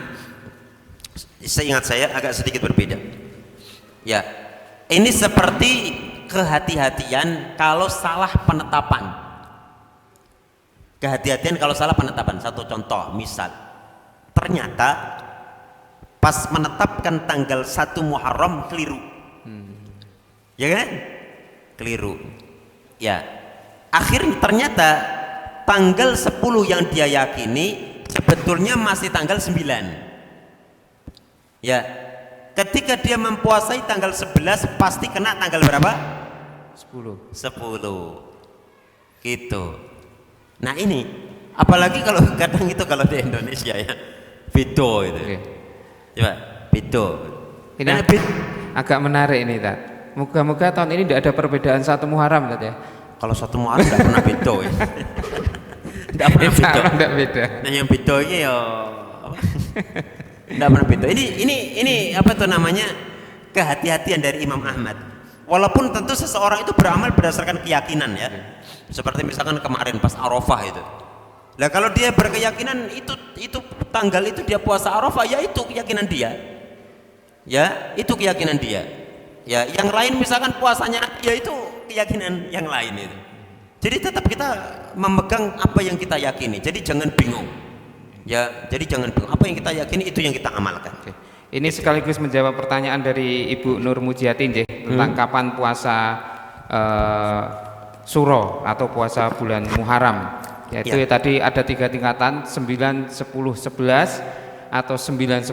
seingat saya agak sedikit berbeda. Ya, ini seperti kehati-hatian kalau salah penetapan. Kehati-hatian kalau salah penetapan. Satu contoh, misal, ternyata pas menetapkan tanggal 1 Muharram keliru. Ya kan? Keliru. Ya. Akhirnya ternyata tanggal 10 yang dia yakini sebetulnya masih tanggal 9. Ya. Ketika dia mempuasai tanggal 11 pasti kena tanggal berapa? 10. Gitu. Nah, ini apalagi kalau kadang itu kalau di Indonesia ya. Beda itu. Oke. Coba, beda. Ini agak menarik ini, Tat. Moga-moga tahun ini tidak ada perbedaan 1 Muharram, Tat ya. Kalau 1 Muharram tidak pernah beda ya. Tidak pernah beda. Tidak beda. Nah, yang beda ini ya tidak pernah beda. Ini apa tuh namanya? Kehati-hatian dari Imam Ahmad. Walaupun tentu seseorang itu beramal berdasarkan keyakinan ya. Seperti misalkan kemarin pas Arafah itu. Nah, kalau dia berkeyakinan itu tanggal itu dia puasa Arafah, ya itu keyakinan dia. Ya, itu keyakinan dia. Ya, yang lain misalkan puasanya ya itu keyakinan yang lain itu. Jadi tetap kita memegang apa yang kita yakini. Jadi jangan bingung. Ya, jadi jangan bingung. Apa yang kita yakini itu yang kita amalkan. Oke. Ini sekaligus menjawab pertanyaan dari Ibu Nur Mujiatin tentang kapan puasa Suro atau puasa bulan Muharram. Yaitu ya. Tadi ada 3 tingkatan, 9, 10, 11 atau 9, 10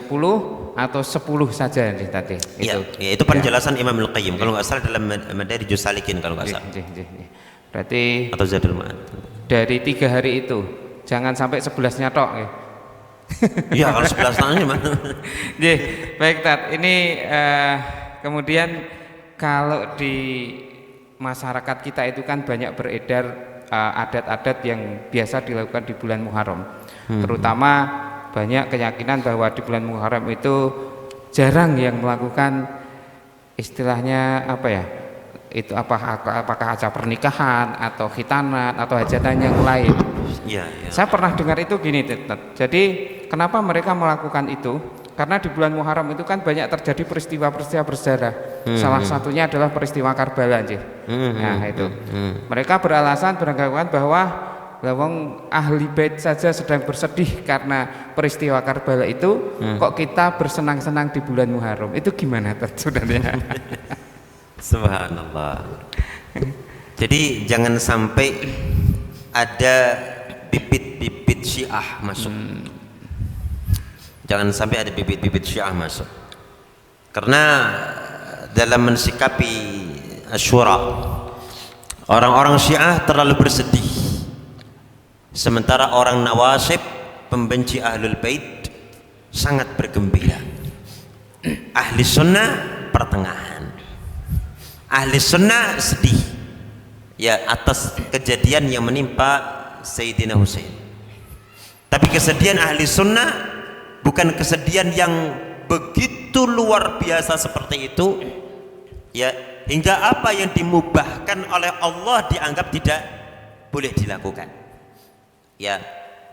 atau 10 saja nih tadi. Ya, itu penjelasan Imam Al-Qayyim kalau nggak salah dalam Madarijus Salikin kalau nggak salah. Berarti atau Zadul Ma'ad. Dari 3 hari itu jangan sampai 11-nya tok ya. Iya, kalau 11 tangannya mana? Baik, Tat. Ini kemudian kalau di masyarakat kita itu kan banyak beredar adat-adat yang biasa dilakukan di bulan Muharram. Terutama banyak keyakinan bahwa di bulan Muharram itu jarang yang melakukan istilahnya apa ya? Itu apakah acara pernikahan atau khitanan atau hajatan yang lain. Ya. Saya pernah dengar itu gini, Tet. Jadi kenapa mereka melakukan itu? Karena di bulan Muharram itu kan banyak terjadi peristiwa-peristiwa bersejarah. Salah satunya adalah peristiwa Karbala, Nah, itu. Mereka beralasan beranggapan bahwa lawang ahli bait saja sedang bersedih karena peristiwa Karbala itu, kok kita bersenang-senang di bulan Muharram. Itu gimana, Saudara? Subhanallah. Jadi jangan sampai ada bibit-bibit Syiah masuk. Jangan sampai ada bibit-bibit Syiah masuk. Karena dalam mensikapi Asyura, orang-orang Syiah terlalu bersedih. Sementara orang Nawasib, pembenci Ahlul Bait, sangat bergembira. Ahli Sunnah pertengahan. Ahli Sunnah sedih ya atas kejadian yang menimpa Sayyidina Husain. Tapi kesedihan Ahli Sunnah bukan kesedihan yang begitu luar biasa seperti itu ya, hingga apa yang dimubahkan oleh Allah dianggap tidak boleh dilakukan ya,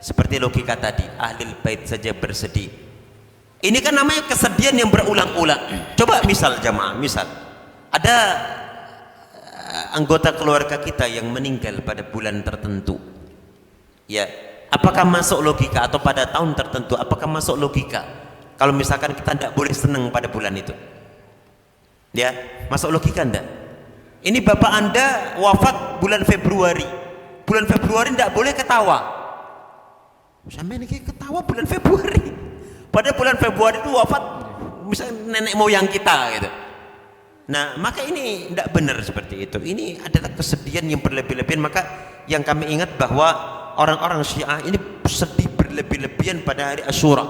seperti logika tadi, Ahlul Bait saja bersedih. Ini kan namanya kesedihan yang berulang-ulang. Coba misal jamaah, misal ada anggota keluarga kita yang meninggal pada bulan tertentu ya, apakah masuk logika, atau pada tahun tertentu apakah masuk logika kalau misalkan kita tidak boleh senang pada bulan itu ya, masuk logika enggak? Ini bapak anda wafat bulan Februari tidak boleh ketawa, sampai ini ketawa bulan Februari, pada bulan Februari itu wafat misalnya nenek moyang kita gitu. Nah, maka ini tidak benar seperti itu. Ini adalah kesedihan yang berlebih-lebihan. Maka yang kami ingat bahwa orang-orang Syiah ini sedih berlebih-lebihan pada hari Asyura.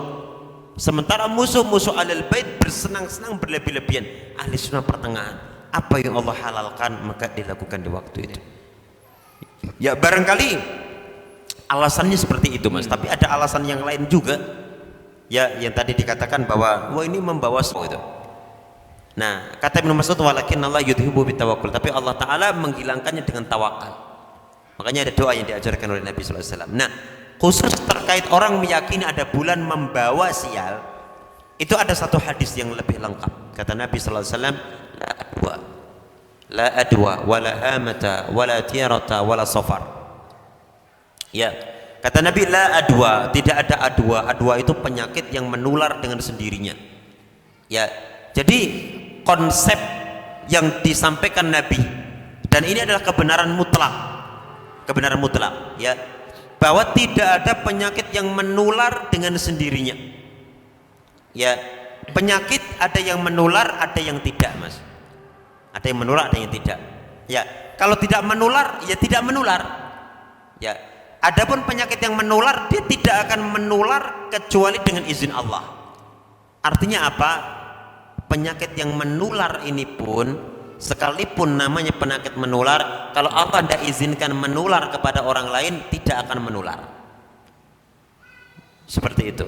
Sementara musuh-musuh Ahlul Bait bersenang-senang berlebih-lebihan. Ahli sunnah pertengahan. Apa yang Allah halalkan maka dilakukan di waktu itu. Ya barangkali alasannya seperti itu Mas, tapi ada alasan yang lain juga. Ya yang tadi dikatakan bahwa wah ini membawa itu. Nah, kata Ibnu Mas'ud walakin Allah yudhibu bitawakkul, tapi Allah taala menghilangkannya dengan tawakal. Makanya ada doa yang diajarkan oleh Nabi sallallahu alaihi wasallam. Nah, khusus terkait orang meyakini ada bulan membawa sial, itu ada satu hadis yang lebih lengkap. Kata Nabi sallallahu alaihi wasallam, la adwa wala hamata wala tiarata wala safar. Ya, kata Nabi la adwa, tidak ada adwa. Adwa itu penyakit yang menular dengan sendirinya. Ya, jadi konsep yang disampaikan Nabi, dan ini adalah kebenaran mutlak, ya, bahwa tidak ada penyakit yang menular dengan sendirinya. Ya, penyakit ada yang menular, ada yang tidak, Mas. Ada yang menular, ada yang tidak. Ya, kalau tidak menular, ya tidak menular. Ya, adapun penyakit yang menular, dia tidak akan menular kecuali dengan izin Allah. Artinya apa? Penyakit yang menular ini pun, sekalipun namanya penyakit menular, kalau Allah tidak izinkan menular kepada orang lain, tidak akan menular. Seperti itu,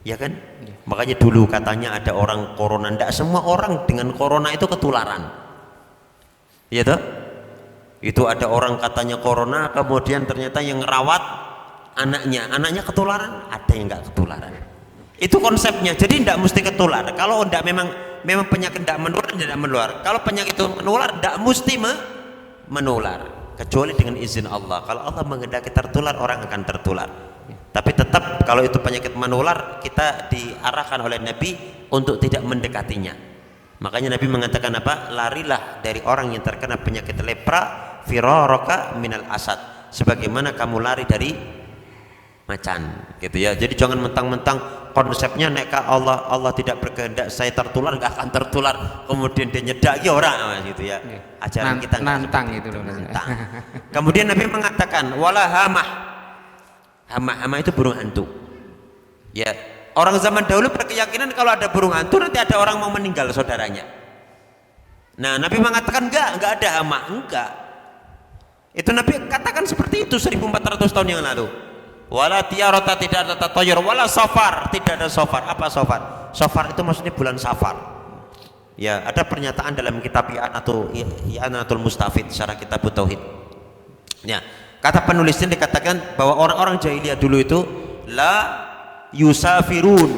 ya kan? Ya. Makanya dulu katanya ada orang corona, tidak semua orang dengan corona itu ketularan, ya toh? Itu ada orang katanya corona, kemudian ternyata yang rawat anaknya ketularan, ada yang nggak ketularan. Itu konsepnya. Jadi tidak mesti ketular. Kalau tidak memang penyakit tidak menular, Kalau penyakit itu menular, tidak mesti menular, kecuali dengan izin Allah. Kalau Allah menghendaki tertular, orang akan tertular. Tapi tetap kalau itu penyakit menular, kita diarahkan oleh Nabi untuk tidak mendekatinya. Makanya Nabi mengatakan apa? Larilah dari orang yang terkena penyakit lepra, firaraka minal asad, sebagaimana kamu lari dari macan, gitu ya. Jadi jangan mentang-mentang konsepnya nek Allah tidak berkehendak saya tertular, nggak akan tertular, kemudian dia nyedaki orang, gitu ya. Ajaran kita nantang itu loh. Kemudian Nabi mengatakan wala hama itu burung hantu. Ya, orang zaman dahulu berkeyakinan kalau ada burung hantu nanti ada orang mau meninggal saudaranya. Nah, Nabi mengatakan enggak ada hama, enggak. Itu Nabi katakan seperti itu 1400 tahun yang lalu. Wala tiarata, tidak ada tatayur, wala safar, tidak ada safar. Apa safar? Safar itu maksudnya bulan Safar. Ya, ada pernyataan dalam kitab I'anatul Mustafid, syarah kitab Tauhid. Ya, kata penulisnya dikatakan bahwa orang-orang jahiliyah dulu itu la yusafirun,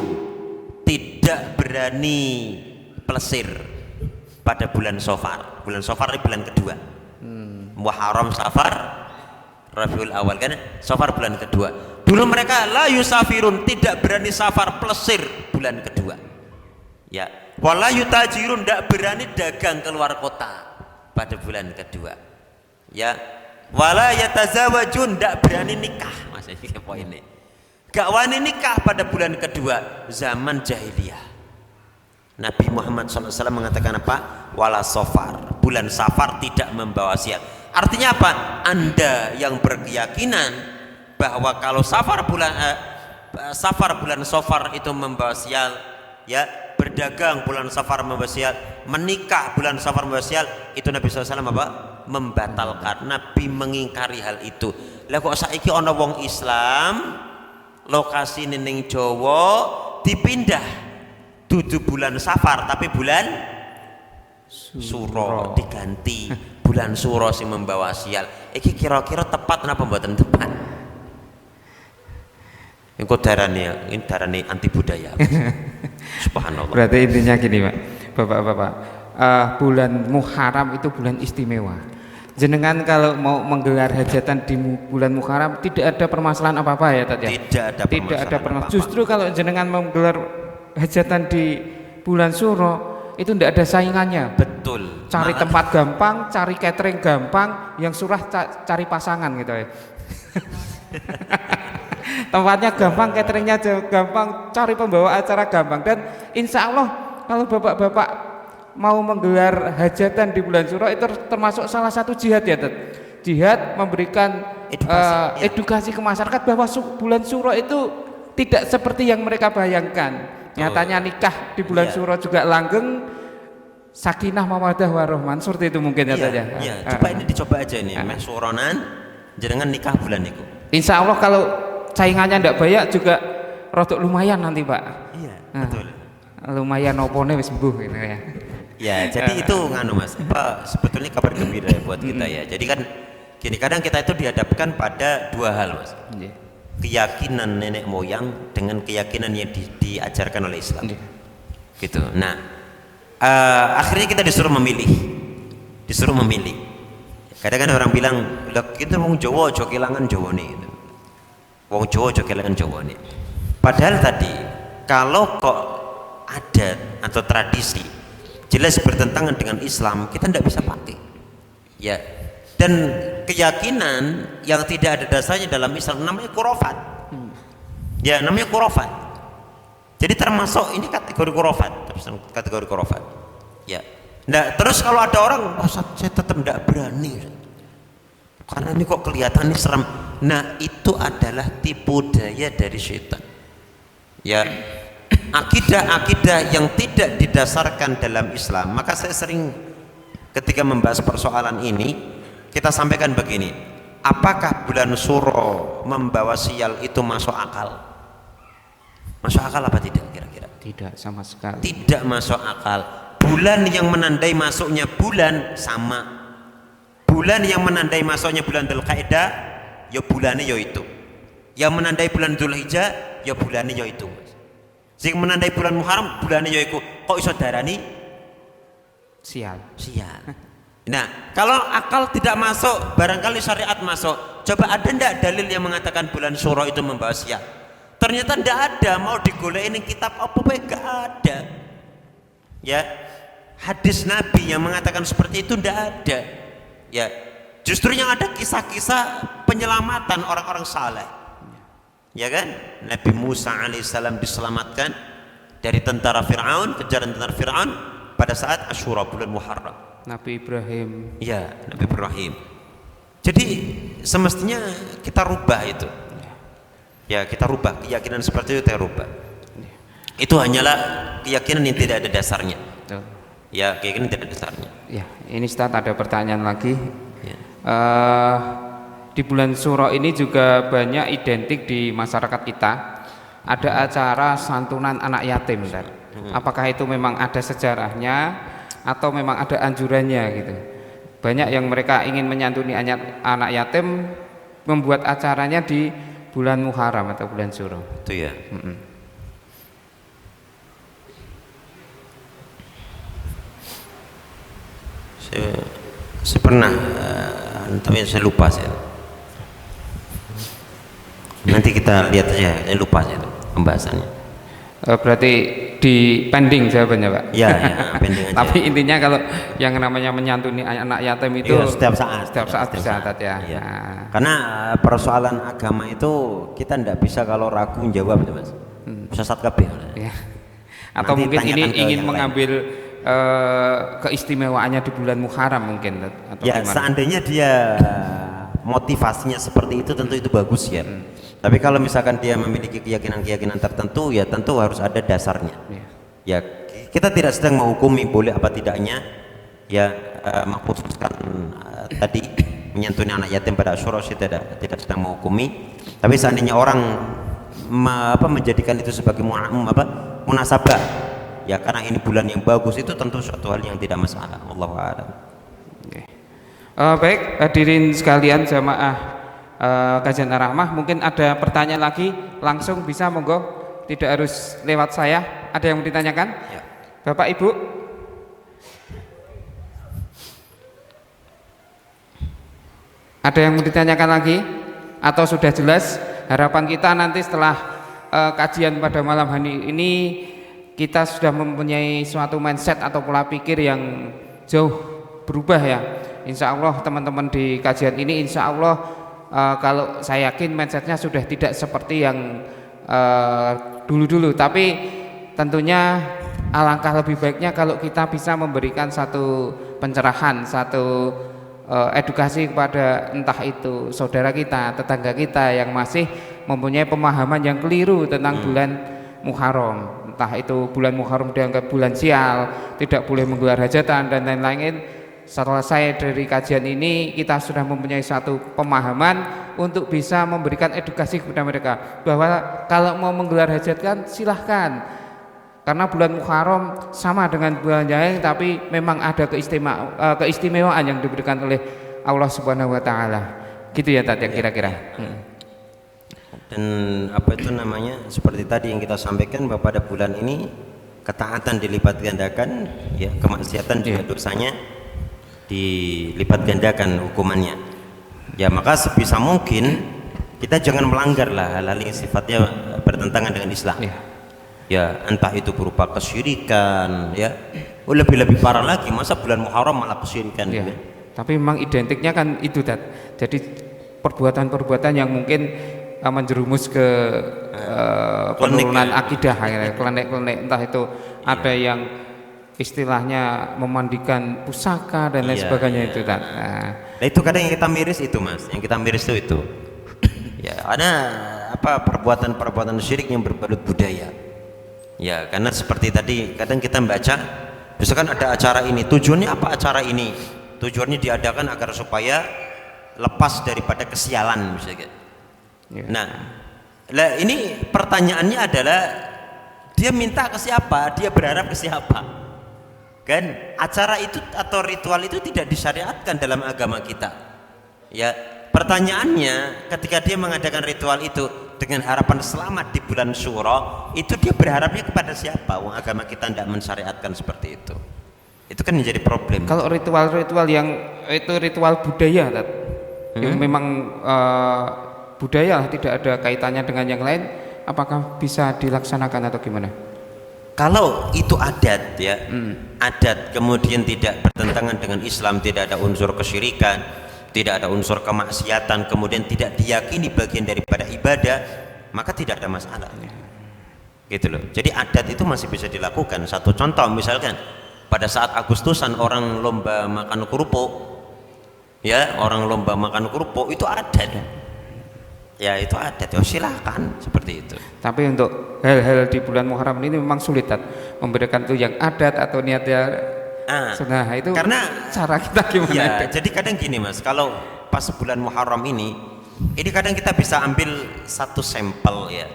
tidak berani plesir pada bulan Safar. Bulan Safar ini bulan kedua. Muharram, Safar, Rabiul Awal, kan Safar bulan kedua. Dulu mereka la yusafirun, tidak berani safar plesir bulan kedua. Ya, wala yutajirun, tidak berani dagang keluar kota pada bulan kedua. Ya, wala yatazawajun, tidak berani nikah. Mas, ini poinnya. Gak wani nikah pada bulan kedua zaman jahiliyah. Nabi Muhammad SAW mengatakan apa? Wala safar, bulan Safar tidak membawa sial. Artinya apa? Anda yang berkeyakinan bahwa kalau Safar bulan Safar itu membawa sial, ya, berdagang bulan Safar membawa sial, menikah bulan Safar membawa sial, itu Nabi SAW apa? Membatalkan. Nabi mengingkari hal itu. Lah kok saiki ana wong Islam lokasi ning Jawa dipindah dudu bulan Safar tapi bulan Suro diganti bulan Suro sing membawa sial. Iki kira-kira tepat napa mboten tepat? Engko darane anti budaya. Subhanallah. Berarti intinya gini, Pak. Bapak-bapak, bulan Muharram itu bulan istimewa. Jenengan kalau mau menggelar hajatan di bulan Muharram tidak ada permasalahan apa-apa ya, Tat ya? Tidak ada permasalahan. Justru kalau jenengan menggelar hajatan di bulan Suro itu tidak ada saingannya. Betul. Cari tempat gampang, cari catering gampang, yang surah cari pasangan gitu ya. Tempatnya gampang, cateringnya gampang, cari pembawa acara gampang. Dan insya Allah kalau bapak-bapak mau menggelar hajatan di bulan Suro itu termasuk salah satu jihad ya, Tat. Jihad memberikan edukasi ke masyarakat bahwa bulan Suro itu tidak seperti yang mereka bayangkan. Nyatanya nikah di bulan Iya. Syuro juga langgeng, sakinah mawaddah warahmah, seperti itu mungkin ya saja. Iya, coba ini dicoba aja ini, meh suronan jenengan nikah bulan itu. Insya Allah kalau saingannya ndak banyak juga rodok lumayan nanti Pak. Iya, Nah, betul. lumayan opone wis sembuh gitu ya. Ya, jadi itu nganu Mas, apa sebetulnya kabar gembira ya buat kita ya. Jadi kan gini, kadang kita itu dihadapkan pada dua hal Mas. Nggih. Keyakinan nenek moyang dengan keyakinan yang diajarkan oleh Islam. Nggih. Gitu. Nah, akhirnya kita disuruh memilih. Kadang-kadang orang bilang, "Lah kita wong Jawa aja kelangan Jawane." Gitu. Wong Jawa aja kelangan Jawane. Padahal tadi kalau kok adat atau tradisi jelas bertentangan dengan Islam, kita tidak bisa pakai. Ya. Dan keyakinan yang tidak ada dasarnya dalam Islam namanya khurafat. Ya, namanya khurafat. Jadi termasuk ini kategori khurafat. Ya. Nah, terus kalau ada orang, "Oh, saya tetap tidak berani. Karena ini kok kelihatannya serem." Nah, itu adalah tipu daya dari syaitan. Ya. Akidah-akidah yang tidak didasarkan dalam Islam. Maka saya sering ketika membahas persoalan ini, kita sampaikan begini, apakah bulan Syuro membawa sial itu masuk akal? Masuk akal apa tidak kira-kira? Tidak sama sekali. Tidak masuk akal. Bulan yang menandai masuknya bulan sama. Bulan yang menandai masuknya bulan Dzulqa'dah, ya bulannya ya itu. Yang menandai bulan Dzulhijjah, ya bulannya ya itu. Sing menandai bulan Muharram, bulannya ya itu. Kok iso darani Sial. sial? Nah, kalau akal tidak masuk, barangkali syariat masuk. Coba ada ndak dalil yang mengatakan bulan Syuro itu membawa sial? Ternyata ndak ada. Mau digolekin kitab apa enggak ada. Ya, hadis Nabi yang mengatakan seperti itu ndak ada. Ya, justru yang ada kisah-kisah penyelamatan orang-orang saleh. Ya kan? Nabi Musa alaihissalam diselamatkan dari tentara Fir'aun, kejaran tentara Fir'aun pada saat Asyura bulan Muharram. Nabi Ibrahim. Ya, Nabi Ibrahim. Jadi semestinya kita rubah itu. Ya, kita rubah keyakinan seperti itu, kita rubah. Itu hanyalah keyakinan yang tidak ada dasarnya. Tuh. Ya, keyakinan tidak ada dasarnya. Ya, ini Ustaz ada pertanyaan lagi. Ya. Di bulan Syuro ini juga banyak identik di masyarakat kita. Ada acara santunan anak yatim, Ustaz. Apakah itu memang ada sejarahnya atau memang ada anjurannya gitu? Banyak yang mereka ingin menyantuni anak yatim membuat acaranya di bulan Muharram atau bulan Syuro. Itu ya. Saya pernah, tapi saya lupa saya. Nanti kita lihat aja, saya lupa saya itu pembahasannya. Berarti di pending jawabannya Pak? Ya, pending aja. Tapi intinya kalau yang namanya menyantuni anak yatim itu Iya, setiap saat bisa Ustaz ya. Iya. Nah. Karena persoalan agama itu kita tidak bisa kalau ragu menjawab itu Mas. Sesat kabeh. Ya. Atau Nanti mungkin ini tanyakan ke ingin yang mengambil keistimewaannya di bulan Muharram mungkin atau Ya, gimana? seandainya dia motivasinya seperti itu tentu itu bagus ya. Tapi kalau misalkan dia memiliki keyakinan-keyakinan tertentu, ya tentu harus ada dasarnya. Ya, kita tidak sedang menghukumi boleh apa tidaknya, ya mengkhususkan tadi menyantuni anak yatim pada Asyura, saya tidak sedang menghukumi. Tapi seandainya orang menjadikan itu sebagai munasabah, ya karena ini bulan yang bagus, itu tentu suatu hal yang tidak masalah. Wallahu a'lam. Baik, hadirin sekalian jamaah kajian Ar-Rahmah, mungkin ada pertanyaan lagi, langsung bisa monggo, tidak harus lewat saya. Ada yang mau ditanyakan? Ya. Bapak Ibu? Ada yang mau ditanyakan lagi? Atau sudah jelas? Harapan kita nanti setelah kajian pada malam hari ini, kita sudah mempunyai suatu mindset atau pola pikir yang jauh berubah ya. Insya Allah teman-teman di kajian ini, insya Allah kalau saya yakin mindsetnya sudah tidak seperti yang dulu-dulu, tapi tentunya alangkah lebih baiknya kalau kita bisa memberikan satu pencerahan, satu edukasi kepada entah itu saudara kita, tetangga kita yang masih mempunyai pemahaman yang keliru tentang bulan Muharram. Entah itu bulan Muharram dianggap bulan sial, tidak boleh menggelar hajatan dan lain-lain. Selesai dari kajian ini kita sudah mempunyai satu pemahaman untuk bisa memberikan edukasi kepada mereka bahwa kalau mau menggelar hajatan silahkan, karena bulan Muharram sama dengan bulan lain tapi memang ada keistimewaan yang diberikan oleh Allah Subhanahu wa taala. Gitu ya Tat ya kira-kira. Dan apa itu namanya, seperti tadi yang kita sampaikan bahwa pada bulan ini ketaatan dilipat gandakan, ya kemaksiatan juga dosanya dilipat gandakan hukumannya. Ya maka sebisa mungkin kita jangan melanggar lah hal-hal yang sifatnya bertentangan dengan Islam. Ya entah itu berupa kesyirikan, ya lebih-lebih parah lagi, masa bulan Muharram malah kesyirikan. Ya. Tapi memang identiknya kan itu Tat. Jadi perbuatan-perbuatan yang mungkin menjerumus ke penurunan akidah, klenik-klenik, entah itu ada yang istilahnya memandikan pusaka dan lain sebagainya itu Tat. Nah itu kadang yang kita miris itu Mas, yang kita miris itu ya ada apa perbuatan-perbuatan syirik yang berbalut budaya. Ya karena seperti tadi kadang kita membaca misalkan ada acara ini, tujuannya apa acara ini? Tujuannya diadakan agar supaya lepas daripada kesialan misalnya. Nah ini pertanyaannya adalah dia minta ke siapa, dia berharap ke siapa? Kan acara itu atau ritual itu tidak disyariatkan dalam agama kita. Ya pertanyaannya ketika dia mengadakan ritual itu dengan harapan selamat di bulan Syuro, itu dia berharapnya kepada siapa? Wong agama kita tidak mensyariatkan seperti itu. Itu kan menjadi problem. Kalau ritual-ritual yang itu ritual budaya Tat, yang memang budaya tidak ada kaitannya dengan yang lain, apakah bisa dilaksanakan atau gimana? Kalau itu adat ya, adat kemudian tidak bertentangan dengan Islam, tidak ada unsur kesyirikan, tidak ada unsur kemaksiatan, kemudian tidak diyakini bagian daripada ibadah, maka tidak ada masalah. Gitu loh. Jadi adat itu masih bisa dilakukan. Satu contoh misalkan pada saat Agustusan orang lomba makan kerupuk, ya orang lomba makan kerupuk itu adat. Ya itu adat, ya silakan seperti itu. Tapi untuk hal-hal di bulan Muharram ini memang sulit Tat, memberikan itu yang adat atau niatnya. Nah itu karena cara kita gimana ya, itu? jadi kadang gini Mas, kalau pas bulan Muharram ini kadang kita bisa ambil satu sampel ya,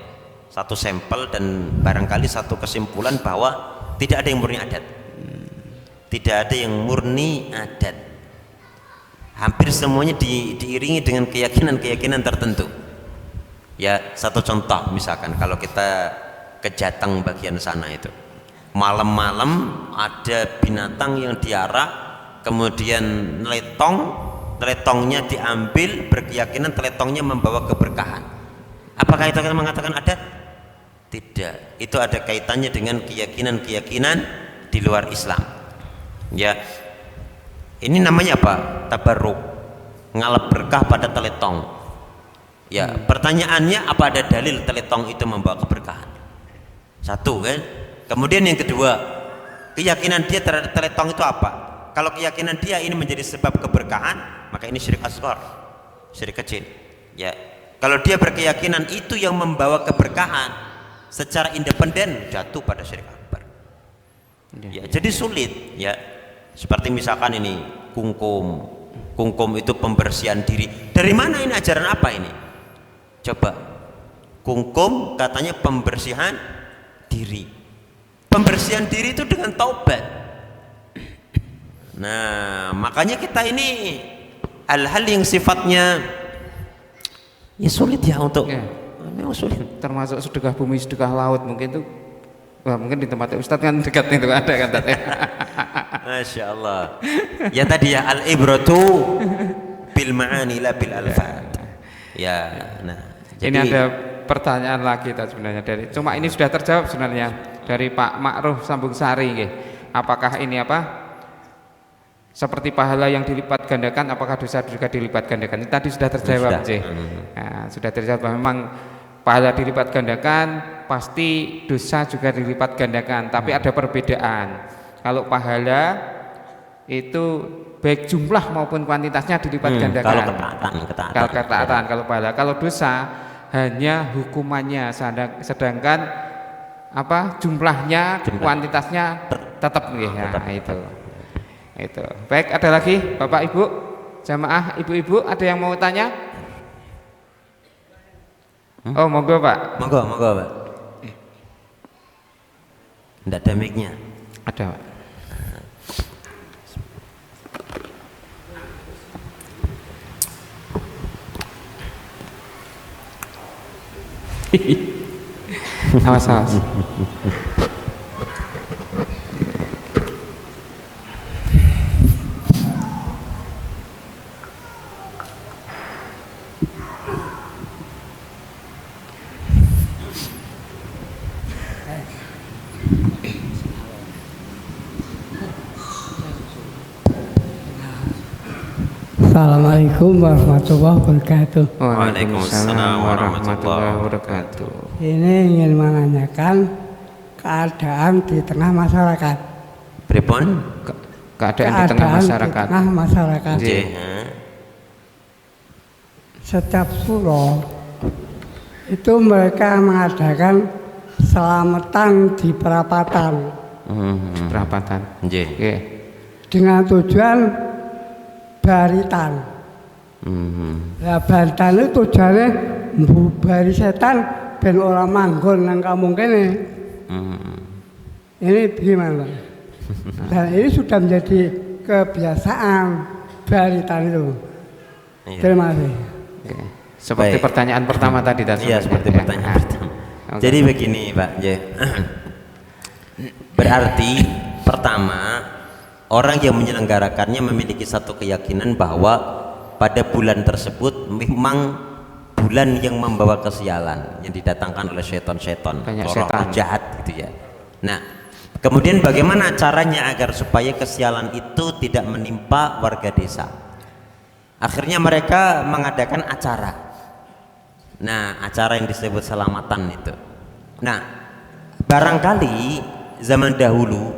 satu sampel dan barangkali satu kesimpulan bahwa tidak ada yang murni adat, tidak ada yang murni adat. Hampir semuanya diiringi dengan keyakinan-keyakinan tertentu. Ya satu contoh misalkan kalau kita ke Jateng bagian sana itu malam-malam ada binatang yang diarak, kemudian teletongnya diambil, berkeyakinan teletongnya membawa keberkahan. Apakah itu kita mengatakan adat? Tidak, itu ada kaitannya dengan keyakinan-keyakinan di luar Islam. Ya ini namanya apa? Tabarruk, ngalap berkah pada teletong. Ya, pertanyaannya apa ada dalil teletong itu membawa keberkahan? Satu kan. Kemudian yang kedua, keyakinan dia terhadap teletong itu apa? Kalau keyakinan dia ini menjadi sebab keberkahan, maka ini syirik asghar, syirik kecil. Ya. Kalau dia berkeyakinan itu yang membawa keberkahan secara independen, jatuh pada syirik akbar. Ya, jadi sulit ya. Seperti misalkan ini kungkum itu pembersihan diri. Dari mana ini, ajaran apa ini? Coba, kungkum katanya pembersihan diri. Pembersihan diri itu dengan taubat. Nah, makanya kita ini hal-hal yang sifatnya ya sulit ya untuk memang sulit. Termasuk sedekah bumi, sedekah laut mungkin itu. Wah, mungkin di tempat Ustadz kan dekat itu ada kan Tat. Masya Allah. Ya tadi ya al-ibratu bil ma'ani la bil alfat. Ya, nah. Ini ada pertanyaan lagi sebenarnya dari, cuma ini sudah terjawab sebenarnya dari Pak Ma'ruf Sambung Sari. Apakah ini apa? Seperti pahala yang dilipat gandakan, apakah dosa juga dilipat gandakan? Ini tadi sudah terjawab. Sudah terjawab bahwa memang pahala dilipat gandakan, pasti dosa juga dilipat gandakan. Tapi ada perbedaan. Kalau pahala itu baik jumlah maupun kuantitasnya dilipat gandakan. Kalau ketaatan. Kalau pahala, kalau dosa hanya hukumannya, sedangkan apa jumlahnya, kuantitasnya tetap nggih ya, itu. Baik, ada lagi Bapak Ibu jamaah, ibu-ibu ada yang mau tanya? Oh, monggo Pak. Monggo Pak. Enggak ada mic-nya. Ada Pak. Awas. Assalamualaikum warahmatullahi wabarakatuh. Waalaikumsalam warahmatullahi wabarakatuh. Ini ingin menanyakan keadaan di tengah masyarakat. Pripun? Keadaan di tengah masyarakat. Di tengah masyarakat. Nggih. Setiap suro itu mereka mengadakan selamatan di perapatan. Perapatan. Nggih. Nggih. Dengan tujuan baritan. Nah, baritan itu tujuannya mbubari setan ben ora manggon nang kampung kene. Ini gimana? Dan ini sudah menjadi kebiasaan baritan itu. Iya. Terima kasih. Oke. Seperti Baik. pertanyaan pertama tadi Iya, seperti pertanyaan pertama. Okay. Jadi begini Pak, berarti pertama orang yang menyelenggarakannya memiliki satu keyakinan bahwa pada bulan tersebut memang bulan yang membawa kesialan yang didatangkan oleh setan-setan, Banyak orang setan jahat gitu ya. Nah, kemudian bagaimana caranya agar supaya kesialan itu tidak menimpa warga desa? Akhirnya mereka mengadakan acara. Nah, acara yang disebut selamatan itu. Nah, barangkali zaman dahulu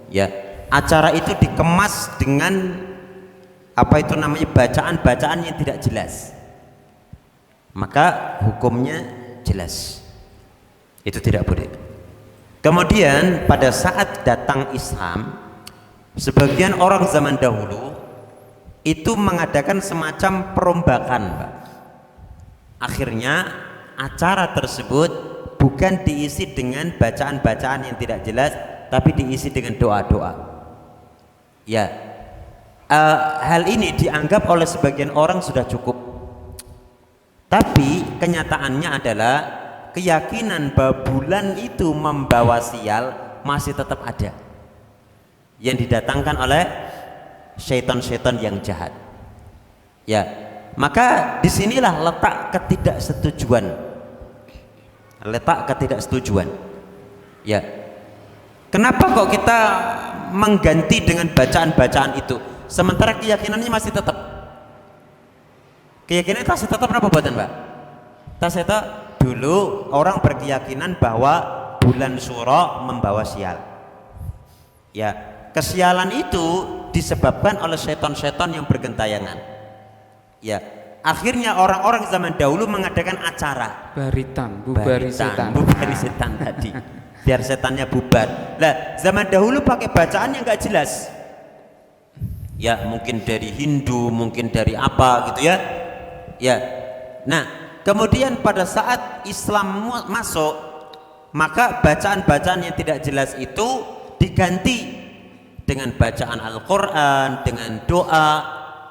ya, acara itu dikemas dengan apa itu namanya bacaan-bacaan yang tidak jelas. Maka hukumnya jelas. Itu tidak boleh. Kemudian pada saat datang Islam, sebagian orang zaman dahulu itu mengadakan semacam perombakan, Pak. Akhirnya acara tersebut bukan diisi dengan bacaan-bacaan yang tidak jelas, tapi diisi dengan doa-doa. Ya, hal ini dianggap oleh sebagian orang sudah cukup. Tapi kenyataannya adalah keyakinan bahwa bulan itu membawa sial masih tetap ada, yang didatangkan oleh syaitan-syaitan yang jahat. Ya, maka disinilah letak ketidaksetujuan. Ya, kenapa kok kita mengganti dengan bacaan-bacaan itu, sementara keyakinannya masih tetap? Keyakinan masih tetap apa buatan, Pak? Taseta dulu orang berkeyakinan bahwa bulan Syura membawa sial. Ya, kesialan itu disebabkan oleh setan-setan yang bergentayangan. Ya, akhirnya orang-orang zaman dahulu mengadakan acara bubari setan tadi, biar setannya bubar. Lah, zaman dahulu pakai bacaan yang nggak jelas. Ya, mungkin dari Hindu, mungkin dari apa gitu ya. Ya, nah kemudian pada saat Islam masuk, maka bacaan-bacaan yang tidak jelas itu diganti dengan bacaan Al-Quran, dengan doa.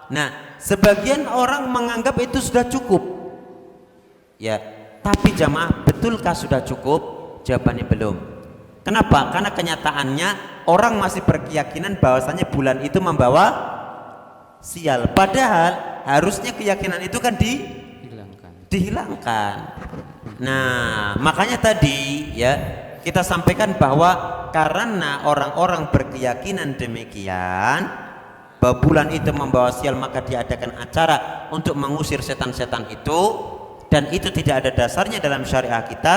Nah, sebagian orang menganggap itu sudah cukup. Ya, tapi jamaah, betulkah sudah cukup? Jawabannya belum. Kenapa? Karena kenyataannya orang masih berkeyakinan bahwasanya bulan itu membawa sial. Padahal harusnya keyakinan itu kan dihilangkan. Nah, makanya tadi ya kita sampaikan bahwa karena orang-orang berkeyakinan demikian bahwa bulan itu membawa sial, maka diadakan acara untuk mengusir setan-setan itu, dan itu tidak ada dasarnya dalam syariah kita,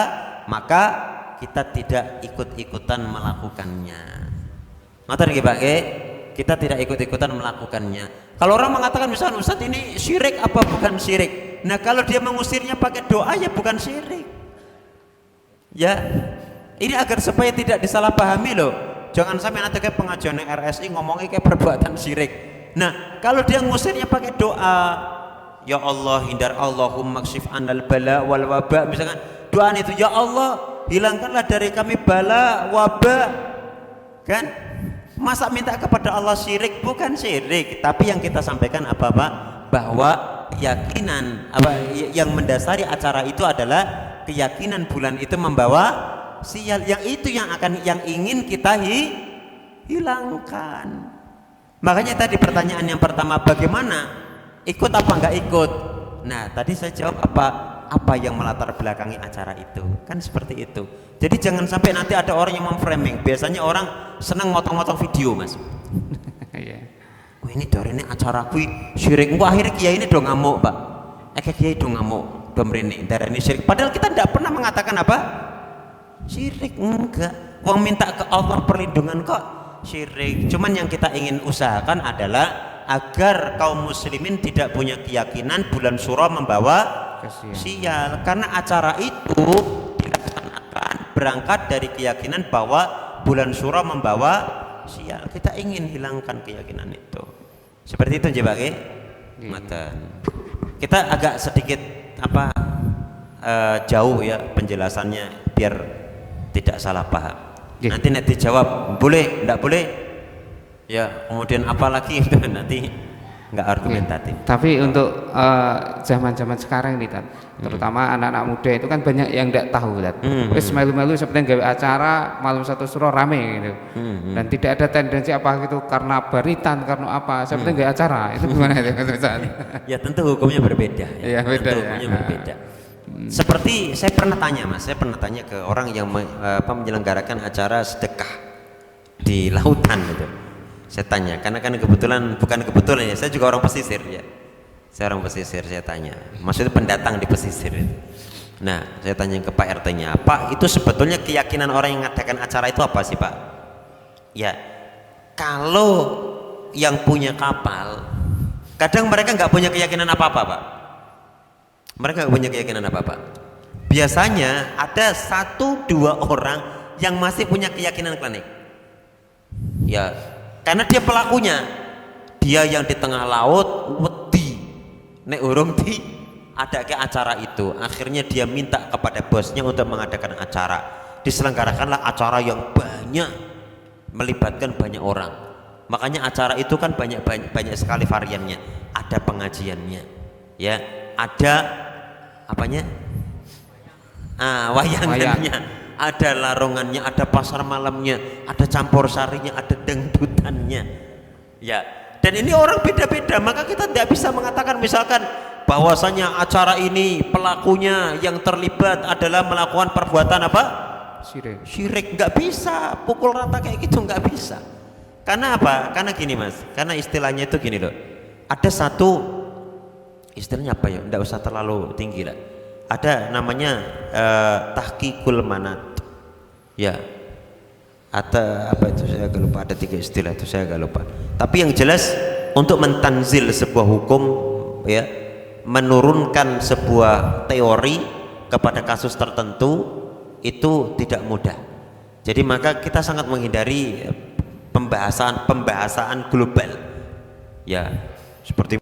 maka kita tidak ikut-ikutan melakukannya. Ngoten nggih Pak? kita tidak ikut-ikutan melakukannya. Kalau orang mengatakan misalnya Ustaz ini syirik apa bukan syirik, nah kalau dia mengusirnya pakai doa ya bukan syirik ya. Ini agar supaya tidak disalahpahami loh, jangan sampai nanti kayak pengajian RSI ngomongnya kayak perbuatan syirik. Nah kalau dia ngusirnya pakai doa, ya Allah hindar Allahumma kshif anal bala wal waba, misalkan doa itu, ya Allah hilangkanlah dari kami bala wabah, kan? Masa minta kepada Allah syirik? Bukan syirik. Tapi yang kita sampaikan apa Pak? Bahwa keyakinan yang mendasari acara itu adalah keyakinan bulan itu membawa sial, yang itu yang ingin kita hilangkan. Makanya tadi pertanyaan yang pertama, bagaimana ikut apa enggak ikut? Nah tadi saya jawab apa yang melatar belakangi acara itu, kan seperti itu. Jadi jangan sampai nanti ada orang yang memframing. Biasanya orang senang motong-motong video Mas. Wah ini dari ini acara kui syirik. Wah akhirnya kiai ini dong ngamuk Pak. Kiai dong ngamuk, dong ini dari ini syirik. Padahal kita tidak pernah mengatakan apa syirik, enggak. Wong minta ke Allah perlindungan kok syirik. Cuman yang kita ingin usahakan adalah agar kaum muslimin tidak punya keyakinan bulan Syuro membawa sial, karena acara itu dilaksanakan berangkat dari keyakinan bahwa bulan Syuro membawa sial. Kita ingin hilangkan keyakinan itu. Seperti itu Pak Matan. Kita agak sedikit jauh ya penjelasannya biar tidak salah paham. Nanti dijawab boleh, enggak boleh. Ya, kemudian apalagi itu nanti nggak argumentatif. Tapi untuk zaman-zaman sekarang nih Tat, terutama anak-anak muda itu kan banyak yang tidak tahu Tat. Terus melu-melu seperti gawe acara malam satu Syuro rame gitu. Dan tidak ada tendensi apa gitu karena baritan, karena apa seperti gawe acara. Itu gimana itu Ustaz? Ya tentu hukumnya berbeda. Ya, beda, tentu hukumnya berbeda. Seperti saya pernah tanya Mas, saya pernah tanya ke orang yang menyelenggarakan acara sedekah di lautan gitu. Saya tanya, karena kan bukan kebetulan ya, saya juga orang pesisir ya. Saya orang pesisir, saya tanya. Maksudnya pendatang di pesisir itu. Nah, saya tanya ke Pak RT-nya, Pak, itu sebetulnya keyakinan orang yang mengadakan acara itu apa sih Pak? Ya, kalau yang punya kapal, kadang mereka nggak punya keyakinan apa-apa Pak. Mereka nggak punya keyakinan apa-apa. Biasanya ada 1-2 orang yang masih punya keyakinan klinik. Ya, karena dia pelakunya, dia yang di tengah laut wedi nek urung di ada ke acara itu, akhirnya dia minta kepada bosnya untuk mengadakan acara. Diselenggarakanlah acara yang banyak, melibatkan banyak orang. Makanya acara itu kan banyak sekali variannya. Ada pengajiannya, ya, ada apanya? Wayangannya. Ada larongannya, ada pasar malamnya, ada campur sarinya, ada dangdutannya, ya. Dan ini orang beda-beda, maka kita tidak bisa mengatakan misalkan bahwasanya acara ini pelakunya yang terlibat adalah melakukan perbuatan apa? Syirik, nggak bisa. Pukul rata kayak gitu nggak bisa. Karena apa? Karena gini Mas, karena istilahnya itu gini loh. Ada satu istilahnya apa ya? Nggak usah terlalu tinggi lah. Ada namanya tahqiqul manat, ya, atau apa itu saya agak lupa, ada 3 istilah itu saya agak lupa. Tapi yang jelas untuk mentanzil sebuah hukum, ya, menurunkan sebuah teori kepada kasus tertentu itu tidak mudah. Jadi maka kita sangat menghindari pembahasan global, ya, seperti